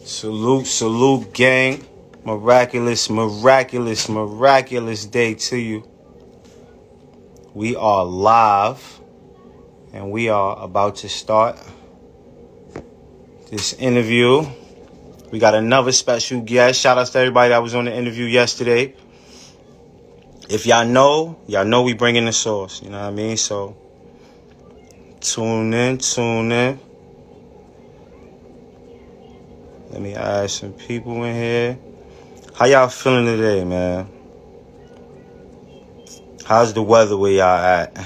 Salute, salute, gang. Miraculous, miraculous, miraculous day to you. We are live and we are about to start this interview. We got another special guest. Shout out to everybody that was on the interview yesterday. If y'all know we bringing the sauce. You know what I mean? So tune in, tune in. Let me add some people in here. How y'all feeling today, man? How's the weather where y'all at?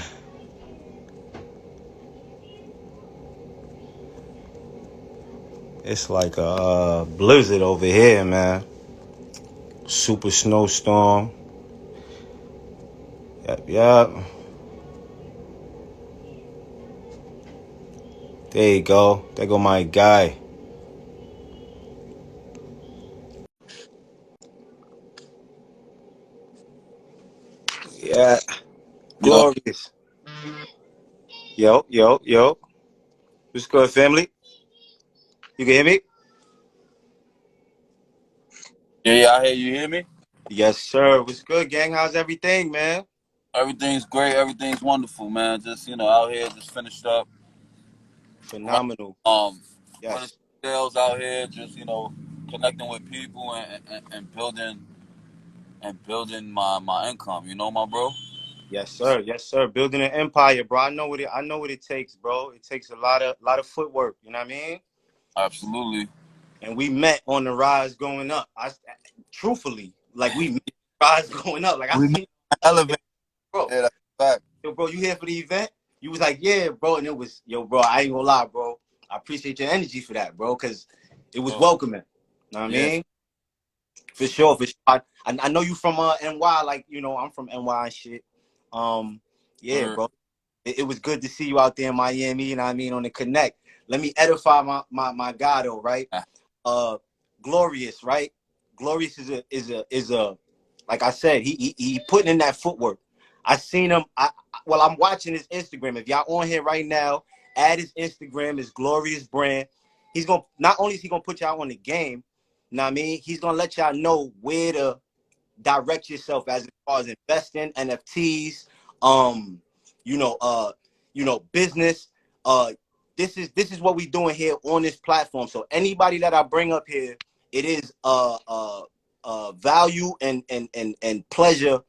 It's like a blizzard over here, man. Super snowstorm. Yep. There you go. There go my guy. Yeah. Yo, Glorious. Yo. What's good, family? You can hear me? yeah, I hear you. Hear me? Yes, sir. What's good, gang? How's everything, man? Everything's great. Everything's wonderful, man. Just out here, just finished up running, Phenomenal. um, running Yes. sales out here. Just connecting with people and building my income. You know, my bro. Yes, sir. Yes, sir. Building an empire, bro. I know what it takes, bro. It takes a lot of footwork, you know what I mean? Absolutely. And we met on the rise going up. Truthfully, like we met rise going up. Like I We met seen, elevate. bro. Yeah, that's a fact. Yo, bro, you here for the event? You was like, yeah, bro, and it was, yo, bro. I ain't gonna lie, bro. I appreciate your energy for that, bro, because it was Sure. welcoming. Know what I Yeah. mean? For sure, for sure. I know you from NY, like I'm from NY and shit. Yeah, Sure. bro. It was good to see you out there in Miami. You know what I mean? On the connect. Let me edify my guy though, right? Ah, Glorious, right? Glorious is a like I said, he putting in that footwork. I seen him. I'm watching his Instagram. If y'all on here right now, add his Instagram, his Glorious brand. He's gonna not only is he gonna put y'all on the game, you know what I mean? He's gonna let y'all know where to direct yourself as far as investing, NFTs, um, you know, business. Uh, this is what we doing here on this platform. So anybody that I bring up here, it is value and pleasure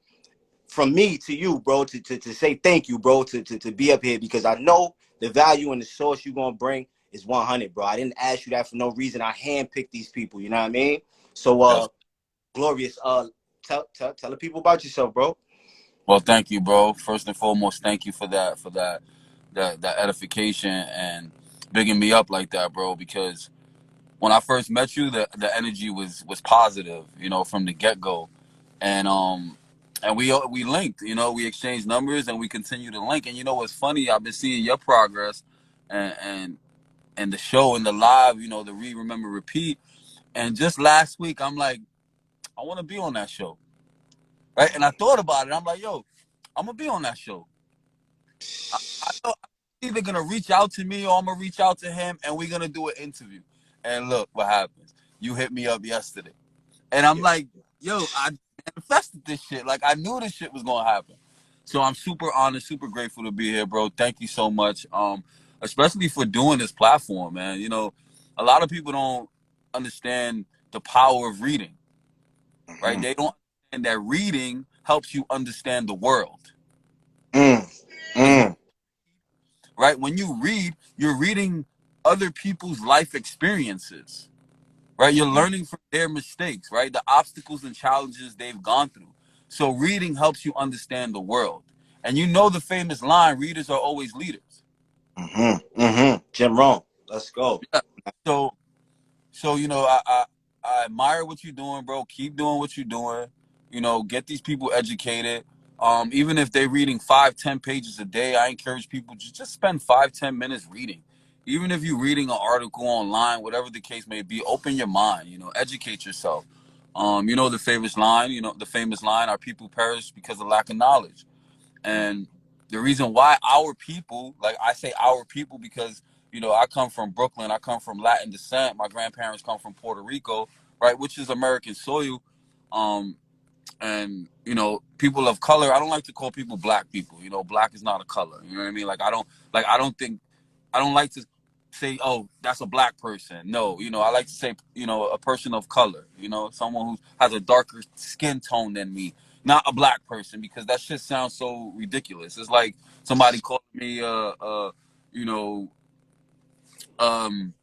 from me to you, bro, to say thank you, bro, to be up here because I know the value and the source you're gonna bring is 100, bro. I didn't ask you that for no reason. I handpicked these people, you know what I mean? So yes. Glorious, tell the people about yourself, bro. Well, thank you, bro. First and foremost, thank you for that edification and bigging me up like that, bro. Because when I first met you, the energy was positive, from the get go, and we linked, we exchanged numbers and we continue to link. And you know what's funny? I've been seeing your progress, and the show and the live, the remember, repeat. And just last week, I'm like, I want to be on that show, right? And I thought about it. I'm like, yo, I'm gonna be on that show. I know I'm either gonna reach out to me or I'm gonna reach out to him, and we're gonna do an interview. And look what happens. You hit me up yesterday. And I'm Yeah. like, yo, I manifested this shit. Like I knew this shit was gonna happen. So I'm super honored, super grateful to be here, bro. Thank you so much. Especially for doing this platform, man. A lot of people don't understand the power of reading, right? Mm-hmm. They don't understand that reading helps you understand the world. Mm, Because mm, right, when you read, you're reading other people's life experiences. Right? You're mm. learning from their mistakes, right? The obstacles and challenges they've gone through. So reading helps you understand the world. And you know the famous line, readers are always leaders. Jim Rohn, let's go. Yeah. So I admire what you're doing, bro. Keep doing what you're doing. Get these people educated. Even if they're reading 5-10 pages a day, I encourage people to just spend 5-10 minutes reading. Even if you're reading an article online, whatever the case may be, open your mind. Educate yourself. The famous line: "Our people perish because of lack of knowledge." Mm, And the reason why our people, like I say, our people, because You know, I come from Brooklyn. I come from Latin descent. My grandparents come from Puerto Rico, right, which is American soil. Um, and you know, people of color. I don't like to call people black people. You know, black is not a color. You know what I mean? I don't think I don't like to say, oh, that's a black person. No, you know, I like to say, you know, a person of color. You know, someone who has a darker skin tone than me, not a black person, because that shit sounds so ridiculous. It's like somebody calling me, you know, um,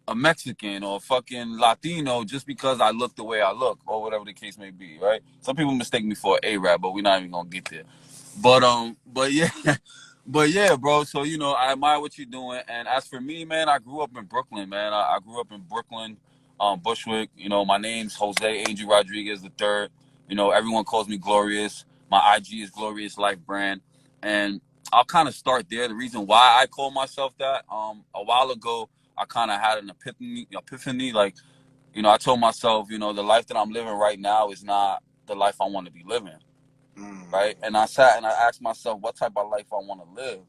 a Mexican or fucking Latino just because I look the way I look or whatever the case may be, right? Some people mistake me for an Arab, but we're not even gonna get there. But yeah, but yeah, bro. So you know, I admire what you're doing. And as for me, man, I grew up in Brooklyn, man. I grew up in Brooklyn, Bushwick. You know, my name's Jose Angel Rodriguez the third. You know, everyone calls me Glorious. My IG is Glorious Life Brand, and I'll kind of start there. The reason why I call myself that, a while ago, I kind of had an epiphany. Like, you know, I told myself, you know, the life that I'm living right now is not the life I want to be living, right? And I sat and I asked myself what type of life I want to live,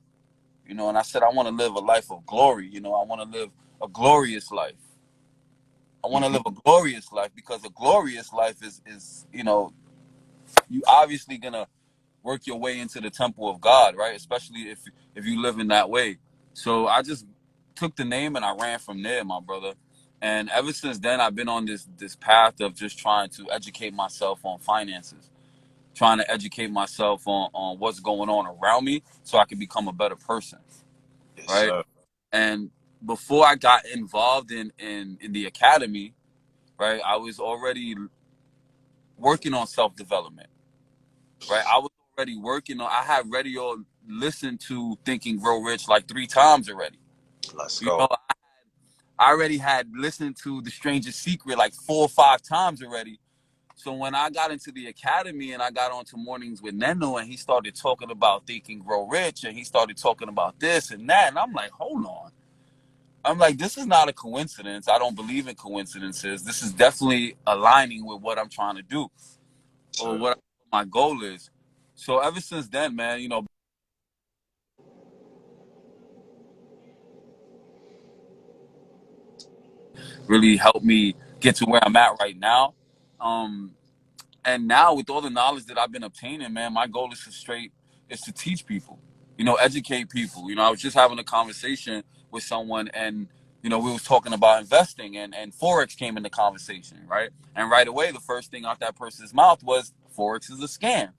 you know, and I said I want to live a life of glory. You know, I want to live a glorious life. I want to live a glorious life because a glorious life is you know, you obviously gonna work your way into the temple of God, right? Especially if you live in that way. So I just took the name and I ran from there, my brother. And ever since then, I've been on this path of just trying to educate myself on finances, trying to educate myself on what's going on around me, so I can become a better person, Yes, right? sir. And before I got involved in the academy, right, I was already working on self development, right? I was already working on. I had radio listened to Think and Grow Rich like 3 times already. Let's You go. know, I already had listened to The Stranger's Secret like 4 or 5 times already. So when I got into the academy and I got onto Mornings with Neno and he started talking about Think and Grow Rich and he started talking about this and that, and I'm like, hold on. I'm like, this is not a coincidence. I don't believe in coincidences. This is definitely aligning with what I'm trying to do or Sir. what my goal is. So ever since then, man, you know, really helped me get to where I'm at right now. Um, and now with all the knowledge that I've been obtaining, man, my goal is to teach people, you know, educate people. You know, I was just having a conversation with someone and you know, we was talking about investing and Forex came in the conversation, right? And right away the first thing out that person's mouth was Forex is a scam.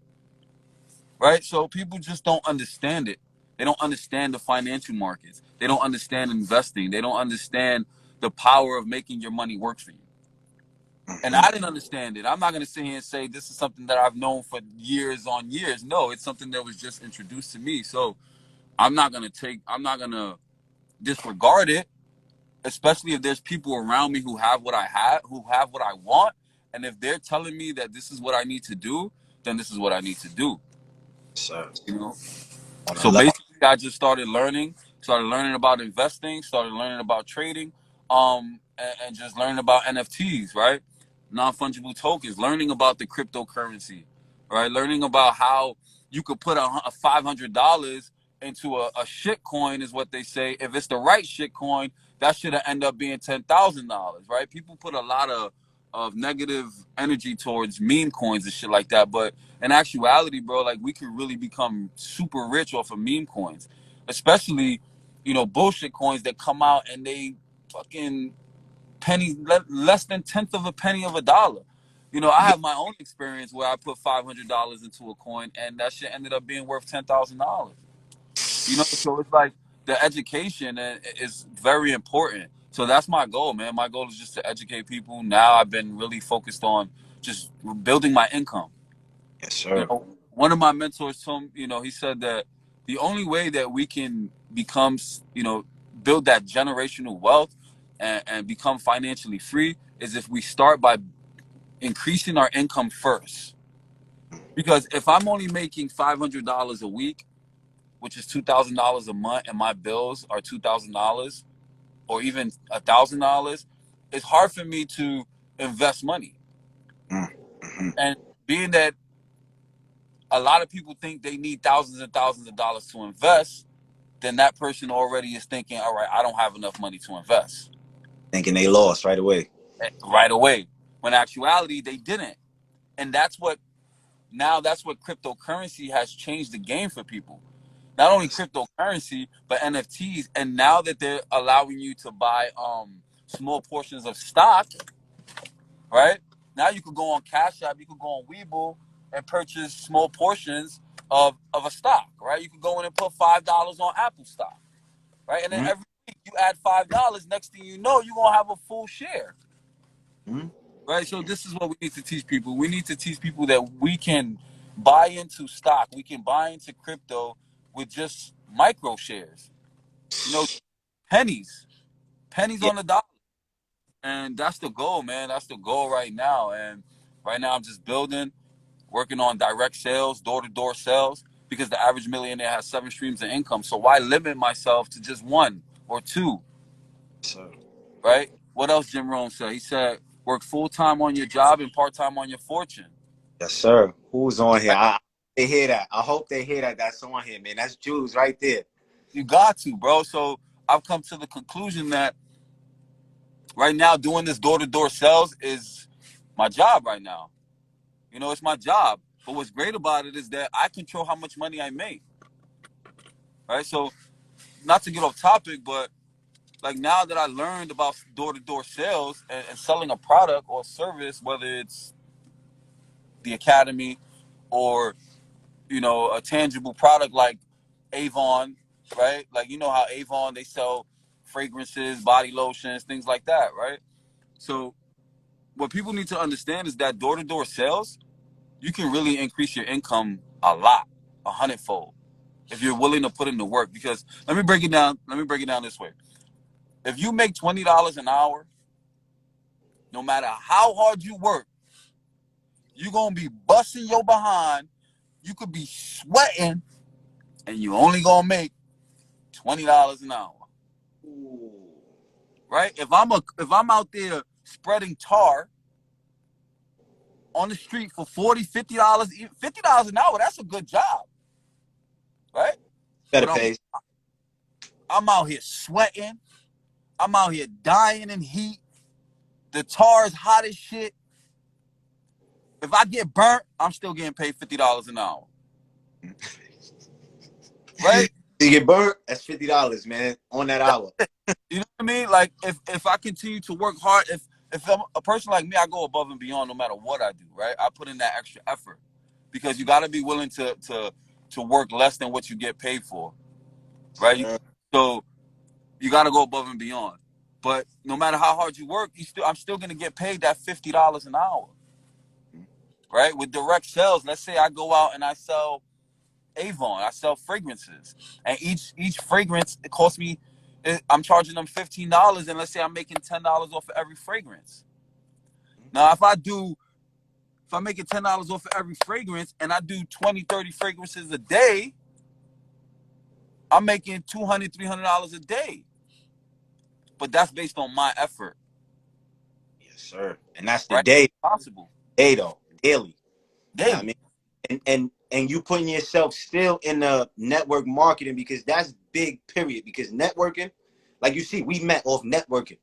Right? So people just don't understand it. They don't understand the financial markets. They don't understand investing. They don't understand the power of making your money work for you. And Mm-hmm. I didn't understand it. I'm not going to sit here and say this is something that I've known for years on years. No, it's something that was just introduced to me. So I'm not going to disregard it, especially if there's people around me who have what I have, who have what I want. And if they're telling me that this is what I need to do, then this is what I need to do. Sir. You know? On a So level. basically, I just started learning about investing, started learning about trading, and just learning about NFTs, right? Non fungible tokens, learning about the cryptocurrency, right? Learning about how you could put a $500 into a shit coin, is what they say. If it's the right shit coin, that should end up being $10,000, right? People put a lot of negative energy towards meme coins and shit like that, but in actuality, bro, like we could really become super rich off of meme coins, especially, you know, bullshit coins that come out and they fucking less than tenth of a penny of a dollar. You know, I Yeah. have my own experience where I put $500 into a coin and that shit ended up being worth $10,000. You know, so it's like the education is very important. So that's my goal, man. My goal is just to educate people. Now I've been really focused on just building my income. Yes, You sir. know, one of my mentors told me, you know, he said that the only way that we can become, you know, build that generational wealth and become financially free is if we start by increasing our income first. Because if I'm only making $500 a week, which is $2,000 a month, and my bills are $2,000 or even $1,000, it's hard for me to invest money. Mm-hmm. And being that a lot of people think they need thousands and thousands of dollars to invest, then that person already is thinking, all right, I don't have enough money to invest Thinking they lost right away. right away. When in actuality, they didn't. And that's what cryptocurrency has changed the game for people. Not only Yes. cryptocurrency, but NFTs. And now that they're allowing you to buy small portions of stock, right? Now you could go on Cash App, you could go on Webull and purchase small portions of a stock, right? You could go in and put $5 on Apple stock, right? And then Mm-hmm. every week you add $5. Next thing you know, you're gonna have a full share, Mm-hmm. right? So this is what we need to teach people. We need to teach people that we can buy into stock, we can buy into crypto with just micro shares, you know, pennies, pennies Yeah. on the dollar. And that's the goal, man. That's the goal right now. And right now I'm just building, working on direct sales, door to door sales, because the average millionaire has 7 streams of income. So why limit myself to just one or two, So right? What else Jim Rohn said? He said, work full time on your job and part time on your fortune. yes, sir. Who's on here? Right? They hear that. I hope they hear that. That's on here, man. That's Jews right there. You got to, bro. So I've come to the conclusion that right now doing this door to door sales is my job right now. You know, it's my job. But what's great about it is that I control how much money I make. Right. So not to get off topic, but like now that I learned about door to door sales and selling a product or service, whether it's the academy or a tangible product like Avon, right? Like you know how Avon they sell fragrances, body lotions, things like that, right? So what people need to understand is that door to door sales, you can really increase your income a lot, 100-fold, if you're willing to put in the work. Because let me break it down. Let me break it down this way. If you make $20 an hour, no matter how hard you work, you're gonna be busting your behind. You could be sweating, and you only gonna make $20 an hour, Ooh. right? If I'm out there spreading tar on the street for $40, $50, $50 an hour, that's a good job, right? Better But I'm pay. I'm out here sweating. I'm out here dying in heat. The tar is hot as shit. If I get burnt, I'm still getting paid $50 an hour, right? You get burnt, that's $50, man, on that hour. You know what I mean? Like if I continue to work hard, if I'm a person like me, I go above and beyond no matter what I do, right? I put in that extra effort because you got to be willing to work less than what you get paid for, right? Sure. So you got to go above and beyond. But no matter how hard you work, I'm still gonna get paid that $50 an hour, right? With direct sales, let's say I go out and I sell Avon. I sell fragrances, and each fragrance it costs me. I'm charging them $15, and let's say I'm making $10 off of every fragrance. Now, if I'm making $10 off of every fragrance, and I do 20, 30 fragrances a day, I'm making $200, $300 a day. But that's based on my effort, Yes, sir. And that's the right? day, Possible though, daily. You know what I daily. mean? And you putting yourself still in the network marketing because that's big, period. Because networking, like you see, we met off networking.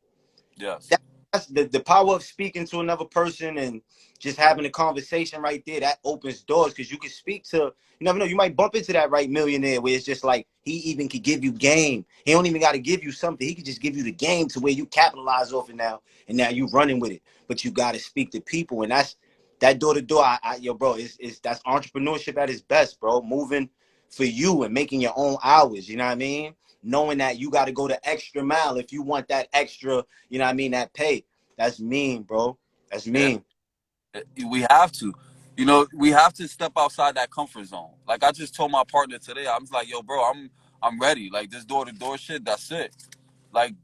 Yes. That's the power of speaking to another person and just having a conversation right there. That opens doors because you can speak to, you never know, you might bump into that right millionaire where it's just like he even could give you game. He don't even got to give you something. He could just give you the game to where you capitalize off it now, and now you running with it. But you got to speak to people, and that's that door to door. Yo, bro, is that's entrepreneurship at its best, bro. Moving for you and making your own hours. You know what I mean? Knowing that you got to go the extra mile if you want that extra, you know what I mean, that pay. That's mean, bro. That's Yeah. mean. We have to. We have to step outside that comfort zone. Like I just told my partner today, I'm just like, yo, bro, I'm ready. Like this door to door shit, that's it. Like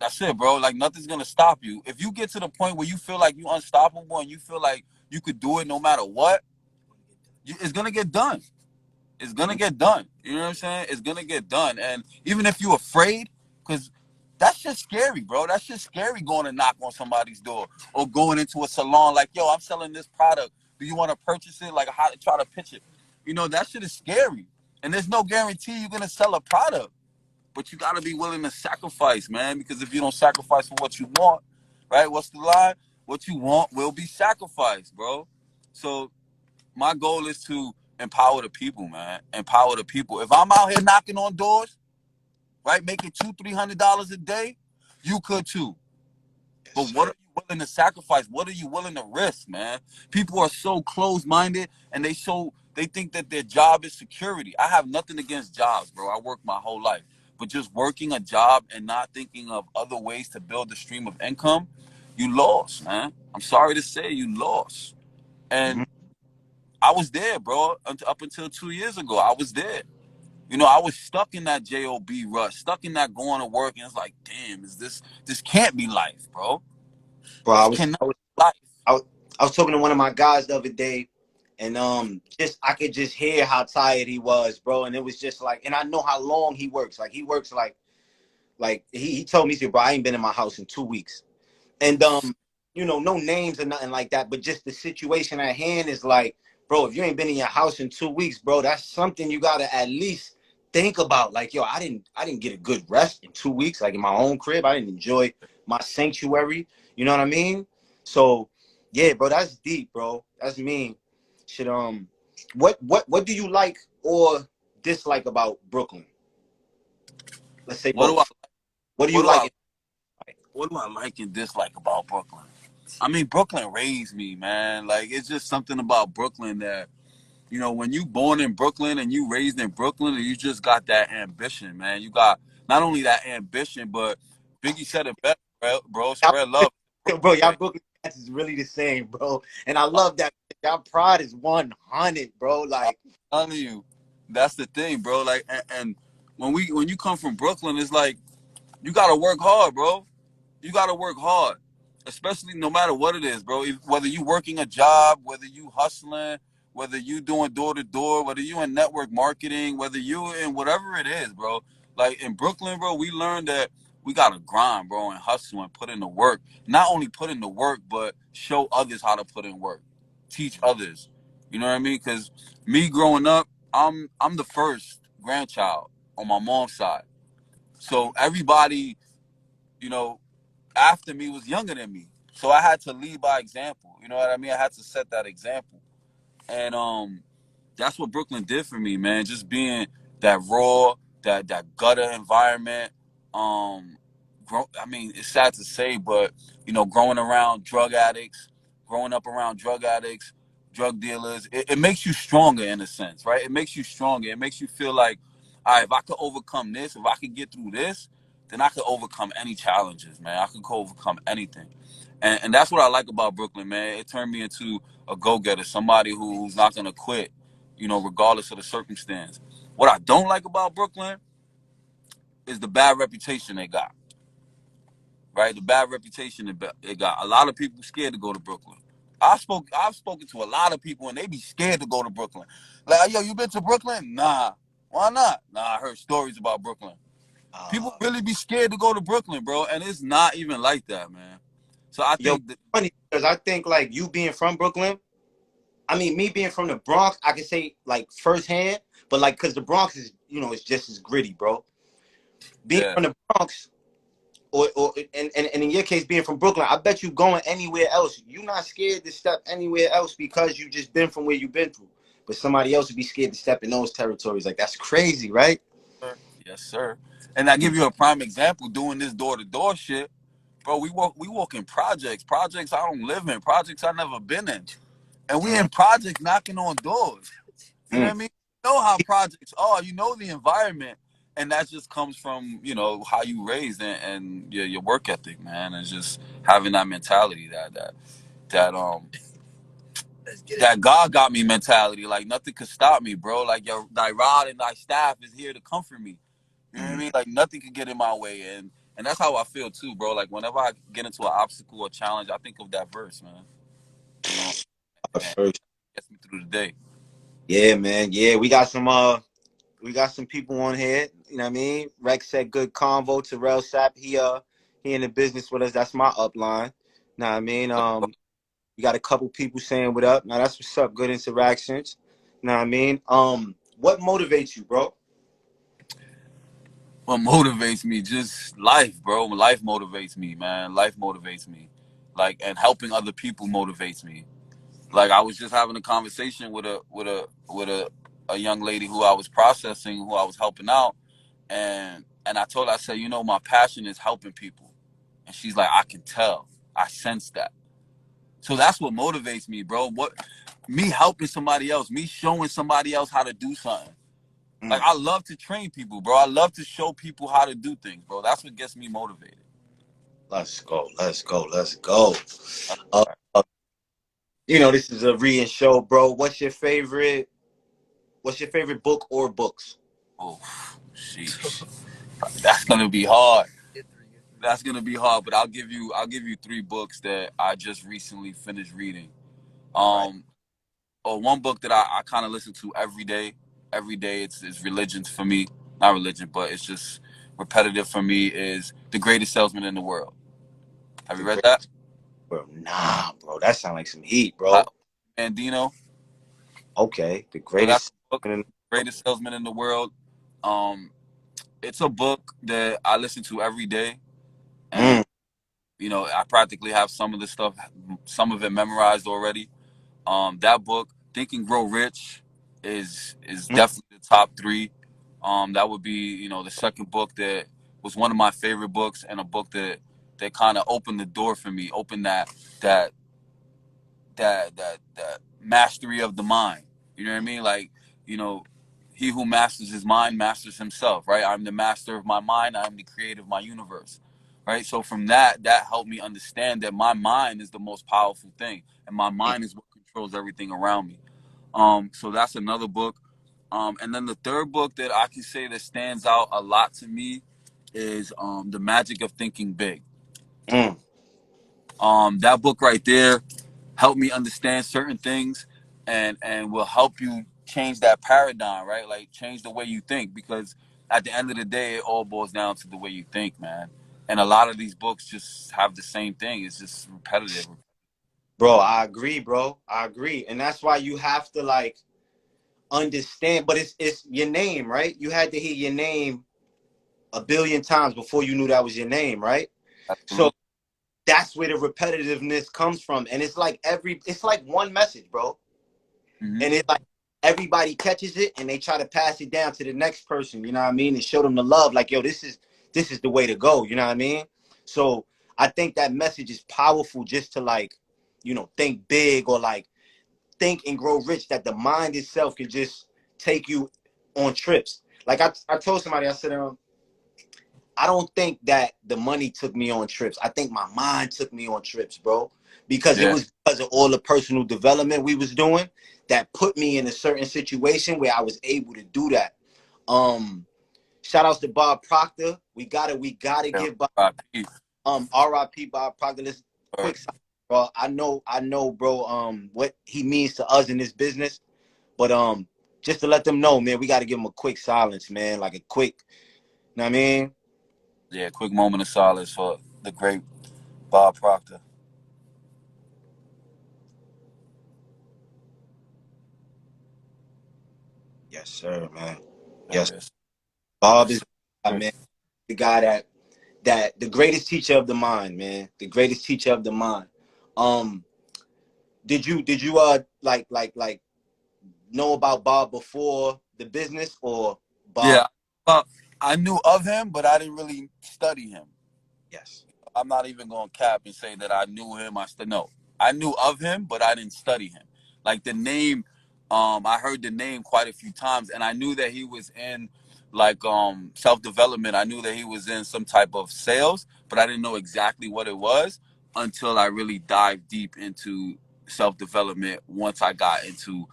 that's it, bro. Like nothing's gonna stop you. If you get to the point where you feel like you're unstoppable and you feel like you could do it no matter what, it's gonna get done. It's gonna get done. You know what I'm saying? It's gonna get done. And even if you're afraid, because that's just scary, bro. That's just scary going to knock on somebody's door or going into a salon like, yo, I'm selling this product. Do you want to purchase it? Like how to try to pitch it? That shit is scary. And there's no guarantee you're gonna sell a product. But you gotta be willing to sacrifice, man. Because if you don't sacrifice for what you want, right? What's the line? What you want will be sacrificed, bro. So my goal is to empower the people, man. Empower the people. If I'm out here knocking on doors, right, making $200-300 a day, you could too. Yes, But what sir. are you willing to sacrifice? What are you willing to risk, man? People are so closed-minded, and they think that their job is security. I have nothing against jobs, bro. I work my whole life, but just working a job and not thinking of other ways to build a stream of income, you lost, man. I'm sorry to say, you lost. Mhm. And I was there, bro. Up until 2 years ago, I was there. You know, I was stuck in that job rush, stuck in that going to work, and it's like, damn, is this can't be life, bro? Bro, This cannot be life. I was, I was talking to one of my guys the other day, and just I could just hear how tired he was, bro. And it was just like, and I know how long he works. Like he works like he told me, he said, bro, I ain't been in my house in 2 weeks. And no names or nothing like that, but just the situation at hand is like, bro, if you ain't been in your house in 2 weeks, bro, that's something you gotta at least think about. Like, yo, I didn't get a good rest in 2 weeks, like in my own crib. I didn't enjoy my sanctuary. You know what I mean? So yeah, bro, that's deep, bro. That's mean. Shit, what do you like or dislike about Brooklyn? Let's say What do I both. What do you what do I like? what do I like and dislike about Brooklyn? I mean, Brooklyn raised me, man. Like it's just something about Brooklyn that when you born in Brooklyn and you raised in Brooklyn and you just got that ambition, man. You got not only that ambition, but Biggie said it best, bro. Spread love. Bro, y'all Way. Brooklyn Nets is really the same, bro. And I love that. Y'all pride is 100, bro. I'm Like, telling you, that's the thing, bro. Like, and when you come from Brooklyn, it's like you gotta work hard, bro. You got to work hard, especially no matter what it is, bro. Whether you working a job, whether you hustling, whether you doing door to door, whether you in network marketing, whether you in whatever it is, bro. Like in Brooklyn, bro, we learned that we got to grind, bro, and hustle and put in the work. Not only put in the work, but show others how to put in work. Teach others. You know what I mean? Because me growing up, I'm the first grandchild on my mom's side. So everybody, you know, after me was younger than me. So I had to lead by example. You know what I mean? I had to set that example. And that's what Brooklyn did for me, man. Just being that raw, that gutter environment. Um, I mean, it's sad to say, but growing around drug addicts, growing up around drug addicts, drug dealers, it makes you stronger in a sense, right? It makes you stronger. It makes you feel like, all right, if I could overcome this, if I could get through this, then I could overcome any challenges, man. I could overcome anything. And that's what I like about Brooklyn, man. It turned me into a go-getter, somebody who's not gonna quit, regardless of the circumstance. What I don't like about Brooklyn is the bad reputation they got, right? The bad reputation they got. A lot of people scared to go to Brooklyn. I've spoken to a lot of people and they be scared to go to Brooklyn. Like, yo, you been to Brooklyn? Nah. Why not? Nah, I heard stories about Brooklyn. People uh, really be scared to go to Brooklyn, bro, and it's not even like that, man. So I yo, think that, funny because I think like you being from Brooklyn, I mean, me being from the Bronx, I can say like firsthand, but like, cause the Bronx is, it's just as gritty, bro. Being yeah. from the Bronx, and in your case, being from Brooklyn, I bet you going anywhere else, you're not scared to step anywhere else because you just been from where you've been through. But somebody else would be scared to step in those territories. Like that's crazy, right? Yes, sir. And I give you a prime example doing this door to door shit. Bro, we walk in projects I don't live in, projects I never been in. And we in projects knocking on doors. You know what Mm. I mean? You know how projects are, you know the environment. And that just comes from, how you raised and your work ethic, man. And just having that mentality that that God got me mentality. Like nothing could stop me, bro. Like thy rod and thy staff is here to comfort me. You know what I Mm. mean? Like nothing can get in my way, and that's how I feel too, bro. Like whenever I get into an obstacle or challenge, I think of that verse, man. You know, and it First. gets me through the day. Yeah, man. Yeah, we got some people on here. You know what I mean? Rex said good convo. Terrell Sapp, he in the business with us. That's my upline. Know what I mean? We got a couple people saying what up. Now that's what's up. Good interactions. Know what I mean? What motivates you, bro? What motivates me? Just life, bro. Life motivates me, man. Life motivates me. Like, and helping other people motivates me. Like, I was just having a conversation with a young lady who I was processing, who I was helping out, and I told her, I said, you know, my passion is helping people, and she's like, I can tell, I sense that. So that's what motivates me, bro. What me helping somebody else, me showing somebody else how to do something. Like, Mm. I love to train people, bro. I love to show people how to do things, bro. That's what gets me motivated. Let's go. Let's go. Let's go. That's Uh, right. uh, this is a reading show, bro. What's your favorite book or books? Oh, sheesh. That's gonna be hard. That's gonna be hard. But I'll give you three books that I just recently finished reading. Right. Um, or one book that I kind of listen to every day. Every day, it's religion for me. Not religion, but it's just repetitive for me. Is The Greatest Salesman in the World. Have The you read great that? bro. Nah, bro. That sounds like some heat, Uh, bro. Andino. Okay. The So that's greatest. the book, Greatest Salesman in the World. Um, it's a book that I listen to every day, and Mm, I practically have some of the stuff, some of it memorized already. That book, Think and Grow Rich, is mm, definitely the top three. That would be the second book that was one of my favorite books, and a book that kind of opened the door for me, opened that that mastery of the mind. You know what I mean? Like, you know, he who masters his mind masters himself, right? I'm the master of my mind. I'm the creator of my universe, right? So from that helped me understand that my mind is the most powerful thing, and my mm, mind is what controls everything around me. So that's another book. And then the third book that I can say that stands out a lot to me is The Magic of Thinking Big. mm. That book right there help me understand certain things, and will help you change that paradigm, right? Like, change the way you think, because at the end of the day, it all boils down to the way you think, man. And a lot of these books just have the same thing. It's just repetitive. Bro, I agree, bro. I agree. And that's why you have to like understand, but it's your name, right? You had to hear your name a billion times before you knew that was your name, right? So Absolutely. that's where the repetitiveness comes from. And it's like one message, bro. Hmm. And it's like everybody catches it and they try to pass it down to the next person, you know what I mean? And show them the love, like, yo, this is the way to go, you know what I mean? So I think that message is powerful just to like, think big or like think and grow rich, that the mind itself can just take you on trips. Like I told somebody, I said, I don't think that the money took me on trips. I think my mind took me on trips, bro. Because it Yeah. was because of all the personal development we was doing that put me in a certain situation where I was able to do that. Shout outs to Bob Proctor. We gotta Yeah. give Bob Right. Peace. RIP Bob Proctor. Let's Word. quick, bro. I know, bro, what he means to us in this business. But just to let them know, man, we gotta give him a quick silence, man. Like a quick, you know what I mean? Yeah. Quick moment of silence for the great Bob Proctor. Yes, sir, man. There Yes. it is. Bob Yes, is sir. man, the guy that the greatest teacher of the mind, man. The greatest teacher of the mind. Um, did you like know about Bob before the business or Bob? Yeah. Uh, I knew of him, but I didn't really study him. Yes. I'm not even going to cap and say that I knew him. No, I knew of him, but I didn't study him. Like, the name, I heard the name quite a few times, and I knew that he was in like self development. I knew that he was in some type of sales, but I didn't know exactly what it was until I really dived deep into self development. Once I got into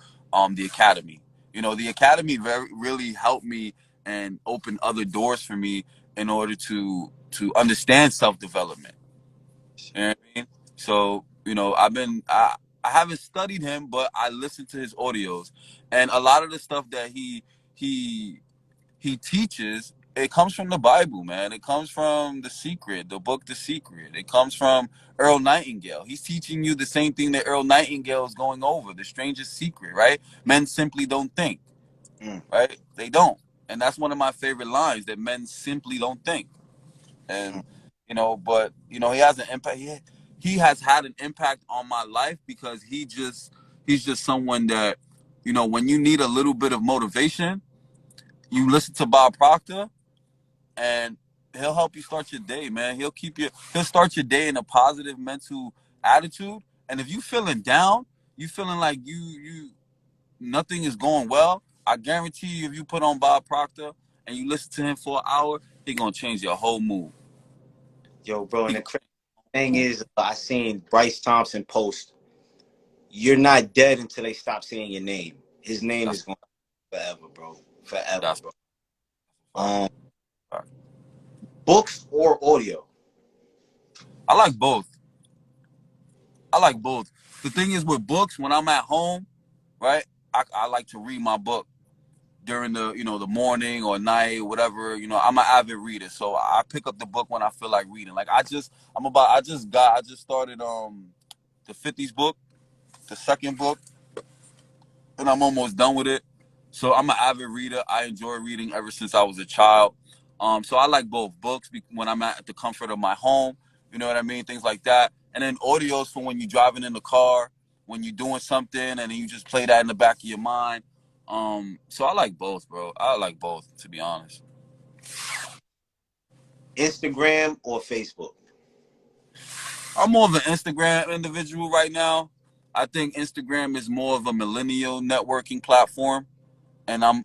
the academy, the academy very really helped me and opened other doors for me in order to understand self development. You know what I mean? So I haven't studied him, but I listened to his audios, and a lot of the stuff that he he teaches, it comes from the Bible, man. It comes from The Secret, the book The Secret. It comes from Earl Nightingale. He's teaching you the same thing that Earl Nightingale is going over, the strangest secret, right? Men simply don't think. Mm, right? They don't. And that's one of my favorite lines, that men simply don't think. mm. And but he has an impact. He has had an impact on my life because he's just someone that, when you need a little bit of motivation, you listen to Bob Proctor, and he'll help you start your day, man. He'll start your day in a positive mental attitude. And if you feeling down, you feeling like you nothing is going well, I guarantee you, if you put on Bob Proctor and you listen to him for an hour, he gonna change your whole mood. Yo, bro, He and the gonna crazy change thing your whole is, I seen Bryce Thompson post, "You're not dead until they stop saying your name." His name That's is going forever, bro. Forever, that's bro. a fact. Um, Fact. books or audio? I like both. I like both. The thing is with books, when I'm at home, right, I like to read my book during the morning or night, whatever. I'm an avid reader, so I pick up the book when I feel like reading. Like I just started the 50s book, the second book, and I'm almost done with it. So I'm an avid reader. I enjoy reading ever since I was a child. So I like both books when I'm at the comfort of my home. You know what I mean? Things like that. And then audios for when you're driving in the car, when you're doing something, and then you just play that in the back of your mind. So I like both, bro. I like both, to be honest. Instagram or Facebook? I'm more of an Instagram individual right now. I think Instagram is more of a millennial networking platform, and I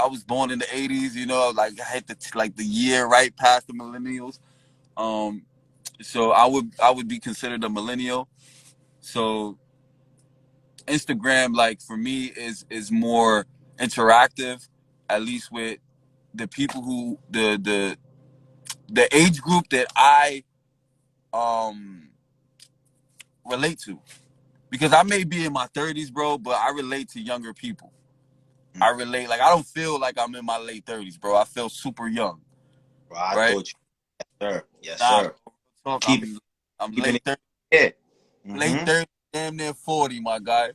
was born in the '80s. Like I hit the year right past the millennials. Um, so I would be considered a millennial. So Instagram, like for me, is more interactive, at least with the people who the age group that I um relate to. Because I may be in my 30s, bro, but I relate to younger people. I Mm. relate, like I don't feel like I'm in my late 30s, bro. I feel super young, Bro, I right? thought you, sir. Yes, Nah, sir. bro. Talk. Keep it, I'm keeping late it. 30, Yeah. late Mm-hmm. 30, damn near 40, my guy.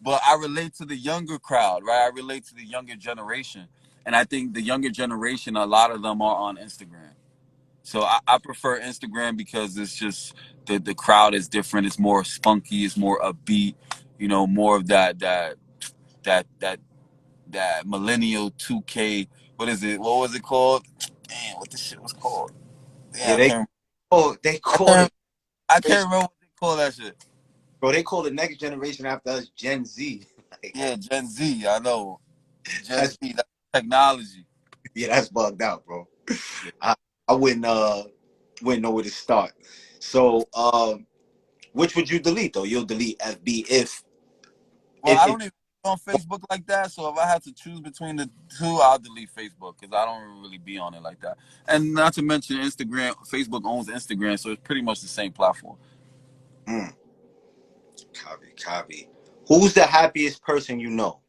But I relate to the younger crowd, right? I relate to the younger generation, and I think the younger generation, a lot of them are on Instagram. So I prefer Instagram because it's just the crowd is different. It's more spunky. It's more upbeat. More of that that millennial 2K. What is it? What was it called? Damn, what this shit was called? Yeah, Yeah, they I call can't, it, I can't remember what they call that shit. bro. They call the next generation after us Gen Z. Like, Yeah, Gen Z. I know. Gen Z. that's That's technology. yeah, that's bugged out, bro. Yeah. I I wouldn't know where to start. So, which would you delete though? You'll delete FB Well, if I it. don't even be on Facebook like that. So if I had to choose between the two, I'll delete Facebook because I don't really be on it like that. And not to mention Instagram. Facebook owns Instagram, so it's pretty much the same platform. Mm, copy. Who's the happiest person you know?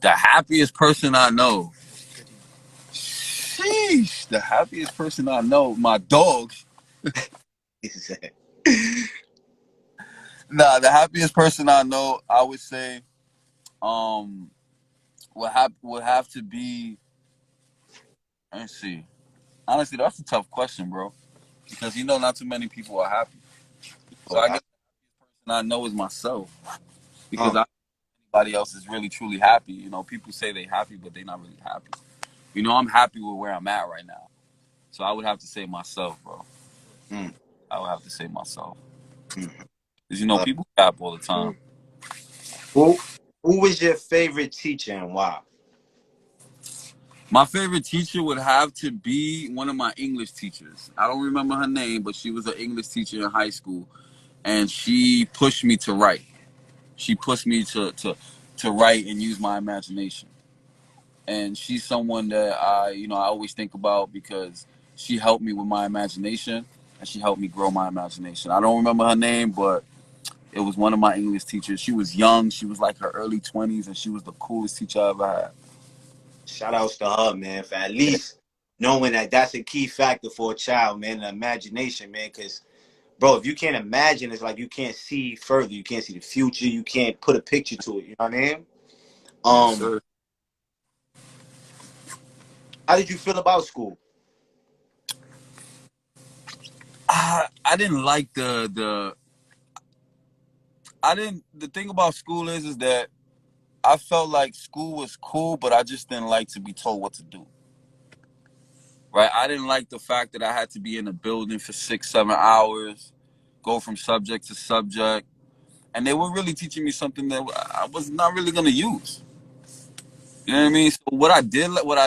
The happiest person I know. Sheesh. The happiest person I know. My dog. He said, Nah, the happiest person I know, I would say, um, would have to be. Let's see. Honestly, that's a tough question, bro, because not too many people are happy. So "Oh, I guess the person I know is myself, because uh, anybody else is really truly happy. People say they happy, but they're not really happy. I'm happy with where I'm at right now. So I would have to say myself, bro. mm, I would have to say myself, mm. because Uh, people cap all the time. who who was your favorite teacher and why? My favorite teacher would have to be one of my English teachers. I don't remember her name, but she was an English teacher in high school, and she pushed me to write. She pushed me to write and use my imagination. And she's someone that I always think about because she helped me with my imagination, and she helped me grow my imagination. I don't remember her name, but it was one of my English teachers. She was young. She was like her early 20s, and she was the coolest teacher I ever had. Shout outs to her, man, for at least knowing that that's a key factor for a child, man, the imagination, man. Because, bro, if you can't imagine, it's like you can't see further. You can't see the future. You can't put a picture to it. You know what I mean? Yes, Um, sir. how did you feel about school? I didn't like the I didn't the thing about school is that I felt like school was cool, but I just didn't like to be told what to do. Right? I didn't like the fact that I had to be in a building for 6, 7 hours, go from subject to subject, and they were really teaching me something that I was not really gonna use. You know what I mean? So what I did, what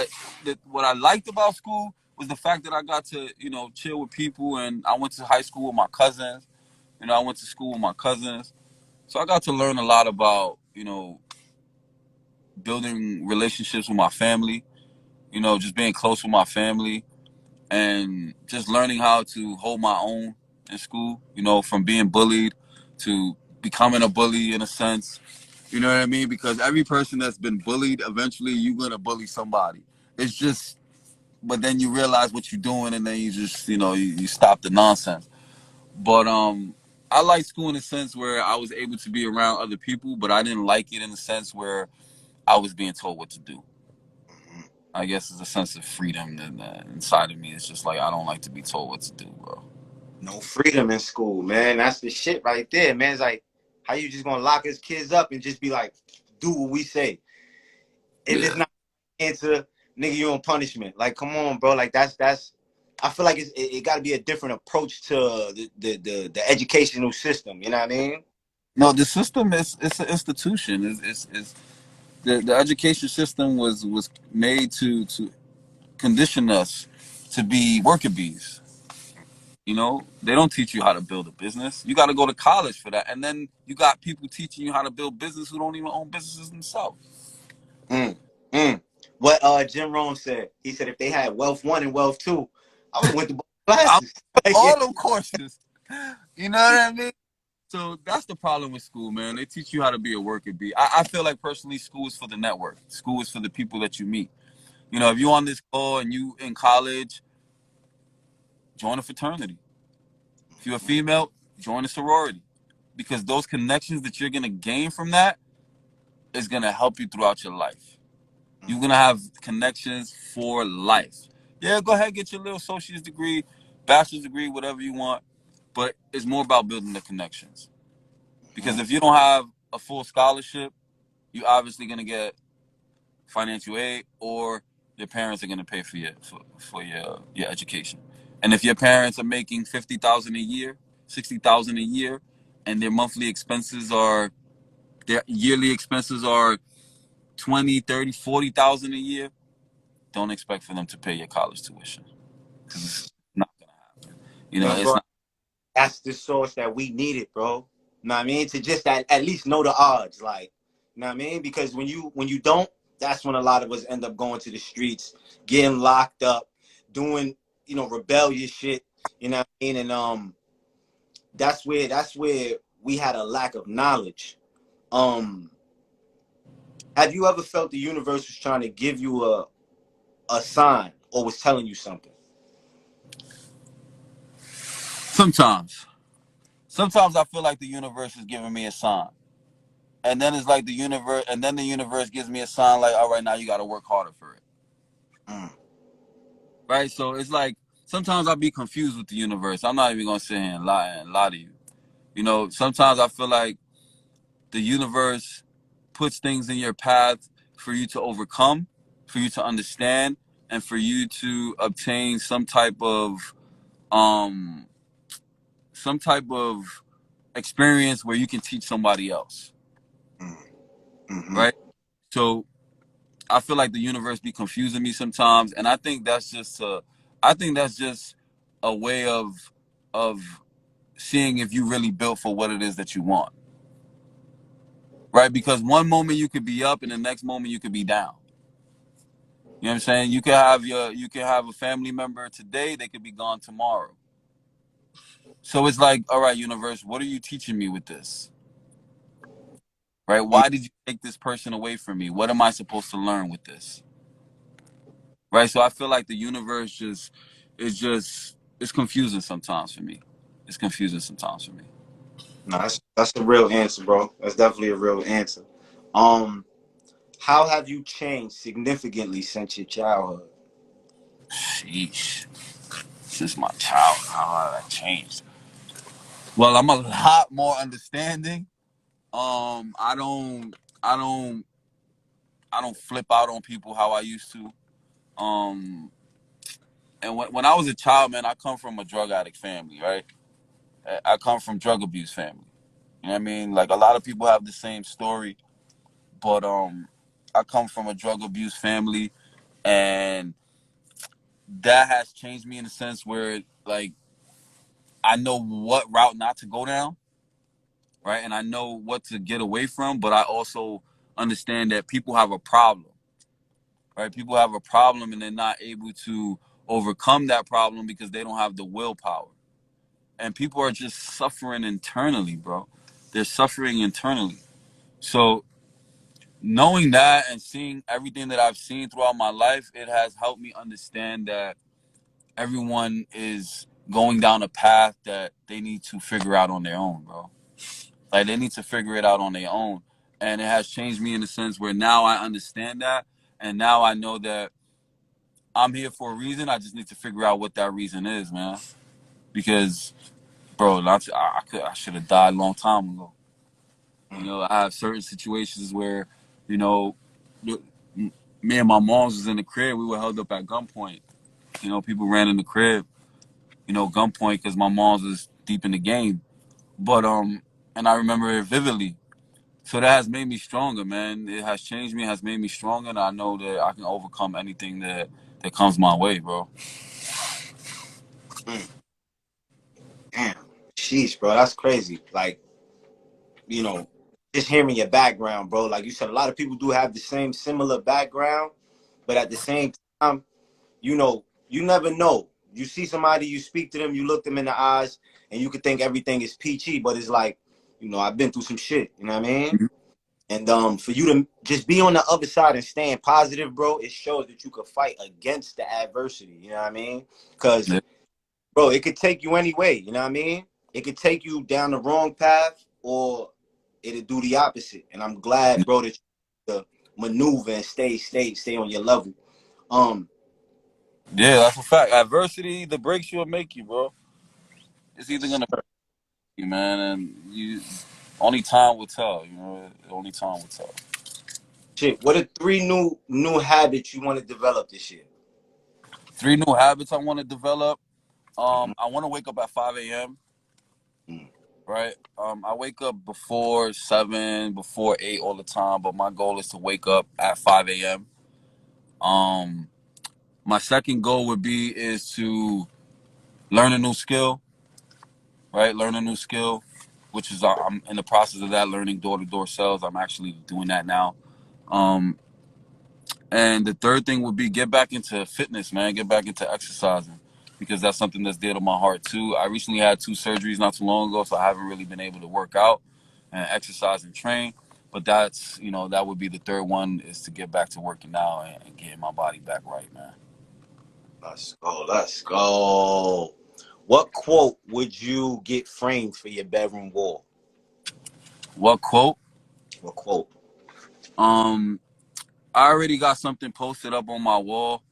I liked about school was the fact that I got to, chill with people, and I went to high school with my cousins. I went to school with my cousins, so I got to learn a lot about, building relationships with my family. Just being close with my family, and just learning how to hold my own in school. From being bullied to becoming a bully in a sense. You know what I mean? Because every person that's been bullied, eventually you're gonna bully somebody. It's just, but then you realize what you're doing, and then you just, you stop the nonsense. But I like school in a sense where I was able to be around other people, but I didn't like it in the sense where I was being told what to do. Mhm. I guess it's a sense of freedom that inside of me. It's just like I don't like to be told what to do, bro. No freedom in school, man. That's the shit right there, man. It's like, how you just gonna lock his kids up and just be like, do what we say? If it's Yeah. not answer, nigga, you on punishment. Like, come on, bro. Like that's. I feel like it got to be a different approach to the educational system. You know what I mean? No, the system is it's an institution. Is the education system was made to condition us to be worker bees. They don't teach you how to build a business. You got to go to college for that, and then you got people teaching you how to build business who don't even own businesses themselves. Mm, mm. What Jim Rome said. He said if they had wealth one and wealth two, I would have went to both I classes. Like, yeah. all them courses. You know what I mean? So that's the problem with school, man. They teach you how to be a worker bee. I feel like personally, school is for the network. School is for the people that you meet. If you're on this call and you in college, join a fraternity. If you're a female, join a sorority. Because those connections that you're gonna gain from that is gonna help you throughout your life. You're gonna have connections for life. Yeah, go ahead, get your little associate's degree, bachelor's degree, whatever you want. But it's more about building the connections. Because Mm, if you don't have a full scholarship, you're obviously gonna get financial aid, or your parents are going to pay for your education. And if your parents are making 50,000 a year, 60,000 a year, and their yearly expenses are 20, 30, 40,000 a year, don't expect for them to pay your college tuition, because it's not gonna happen. man, It's bro, not. that's the source that we needed, bro. You know what I mean? To just at least know the odds, like, you know what I mean? Because when you don't, that's when a lot of us end up going to the streets, getting locked up, doing rebellious shit. You know what I mean? And that's where we had a lack of knowledge. Um, have you ever felt the universe was trying to give you a sign or was telling you something? Sometimes I feel like the universe is giving me a sign, and then it's like the universe gives me a sign like, all right, now you got to work harder for it. Mm, Right? So it's like sometimes I'll be confused with the universe. I'm not even gonna sit here and lie to you. Sometimes I feel like the universe puts things in your path for you to overcome, for you to understand, and for you to obtain um some type of experience where you can teach somebody else. mm, mm-hmm. Right? So I feel like the universe be confusing me sometimes, and I think that's just a way of seeing if you really built for what it is that you want, right? Because one moment you could be up, and the next moment you could be down. You know what I'm saying? You can have a family member today, they could be gone tomorrow. So it's like, all right, universe, what are you teaching me with this? Right? Why did you take this person away from me? What am I supposed to learn with this? Right? So I feel like the universe just it's confusing sometimes for me. It's confusing sometimes for me. No, that's a real answer, bro. That's definitely a real answer. Um, How have you changed significantly since your childhood? Sheesh. Since my child, how have I changed? Well, I'm a lot more understanding. I don't, I don't, I don't flip out on people how I used to. Um, and when I was a child, man, I come from a drug addict family, right? I come from drug abuse family. You know what I mean? Like a lot of people have the same story, but I come from a drug abuse family, and that has changed me in a sense where like I know what route not to go down, right? And I know what to get away from, but I also understand that people have a problem, right? People have a problem and they're not able to overcome that problem because they don't have the willpower. And people are just suffering internally, bro. They're suffering internally. So knowing that and seeing everything that I've seen throughout my life, it has helped me understand that everyone is going down a path that they need to figure out on their own, bro. Like they need to figure it out on their own. And it has changed me in the sense where now I understand that, and now I know that I'm here for a reason. I just need to figure out what that reason is, man. Because, bro, I should have died a long time ago. You Mm. know, I have certain situations where, you know, me and my moms was in the crib. We were held up at gunpoint. You know, people ran in the crib, you know, gunpoint because my mom's was deep in the game. But and I remember it vividly. So that has made me stronger, man. It has changed me, has made me stronger, and I know that I can overcome anything that comes my way, bro. Mm. Damn. Sheesh, bro. That's crazy. Like, you know, just hearing your background, bro. Like you said, a lot of people do have the same similar background, but at the same time, you never know. You see somebody, you speak to them, you look them in the eyes, and you could think everything is peachy, but it's like, I've been through some shit. You know what I mean? Mhm. And for you to just be on the other side and staying positive, bro, it shows that you could fight against the adversity. You know what I mean? Because Yeah. bro, it could take you any way. You know what I mean? It could take you down the wrong path, or it'll do the opposite. And I'm glad, bro, that you maneuver and stay on your level. Um, Yeah, that's a fact. Adversity either breaks you or make you, bro. It's either yes, gonna sir. break you, man, and you only time will tell. You know, only time will tell. Shit. What are three new habits you want to develop this year? 3 new habits I want to develop. Mm-hmm. I want to wake up at 5 a.m. Mm. Right. I wake up before 7, before 8 all the time, but my goal is to wake up at 5 a.m. Um, my second goal would be is to learn a new skill. Right, learn a new skill, which is I'm in the process of that, learning door to door sales. I'm actually doing that now. Um, and the third thing would be get back into fitness, man. Get back into exercising because that's something that's dear to my heart too. I recently had 2 surgeries not too long ago, so I haven't really been able to work out and exercise and train. But that's that would be the third one is to get back to working out and getting my body back right, man. Let's go. Let's go. What quote would you get framed for your bedroom wall? What quote? What quote? Um, I already got something posted up on my wall.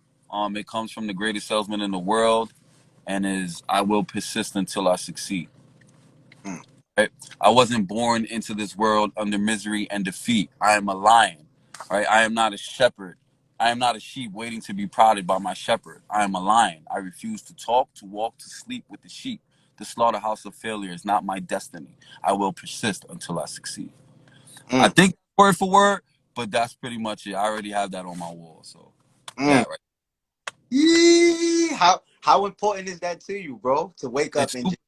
It comes from the greatest salesman in the world, and is I will persist until I succeed. Mm, Right? I wasn't born into this world under misery and defeat. I am a lion. Right? I am not a shepherd. I am not a sheep waiting to be prodded by my shepherd. I am a lion. I refuse to talk, to walk, to sleep with the sheep. The slaughterhouse of failure is not my destiny. I will persist until I succeed. I mm, think word for word, but that's pretty much it. I already have that on my wall. So mm. that right. Yee. How important is that to you, bro? To wake up It's and super. just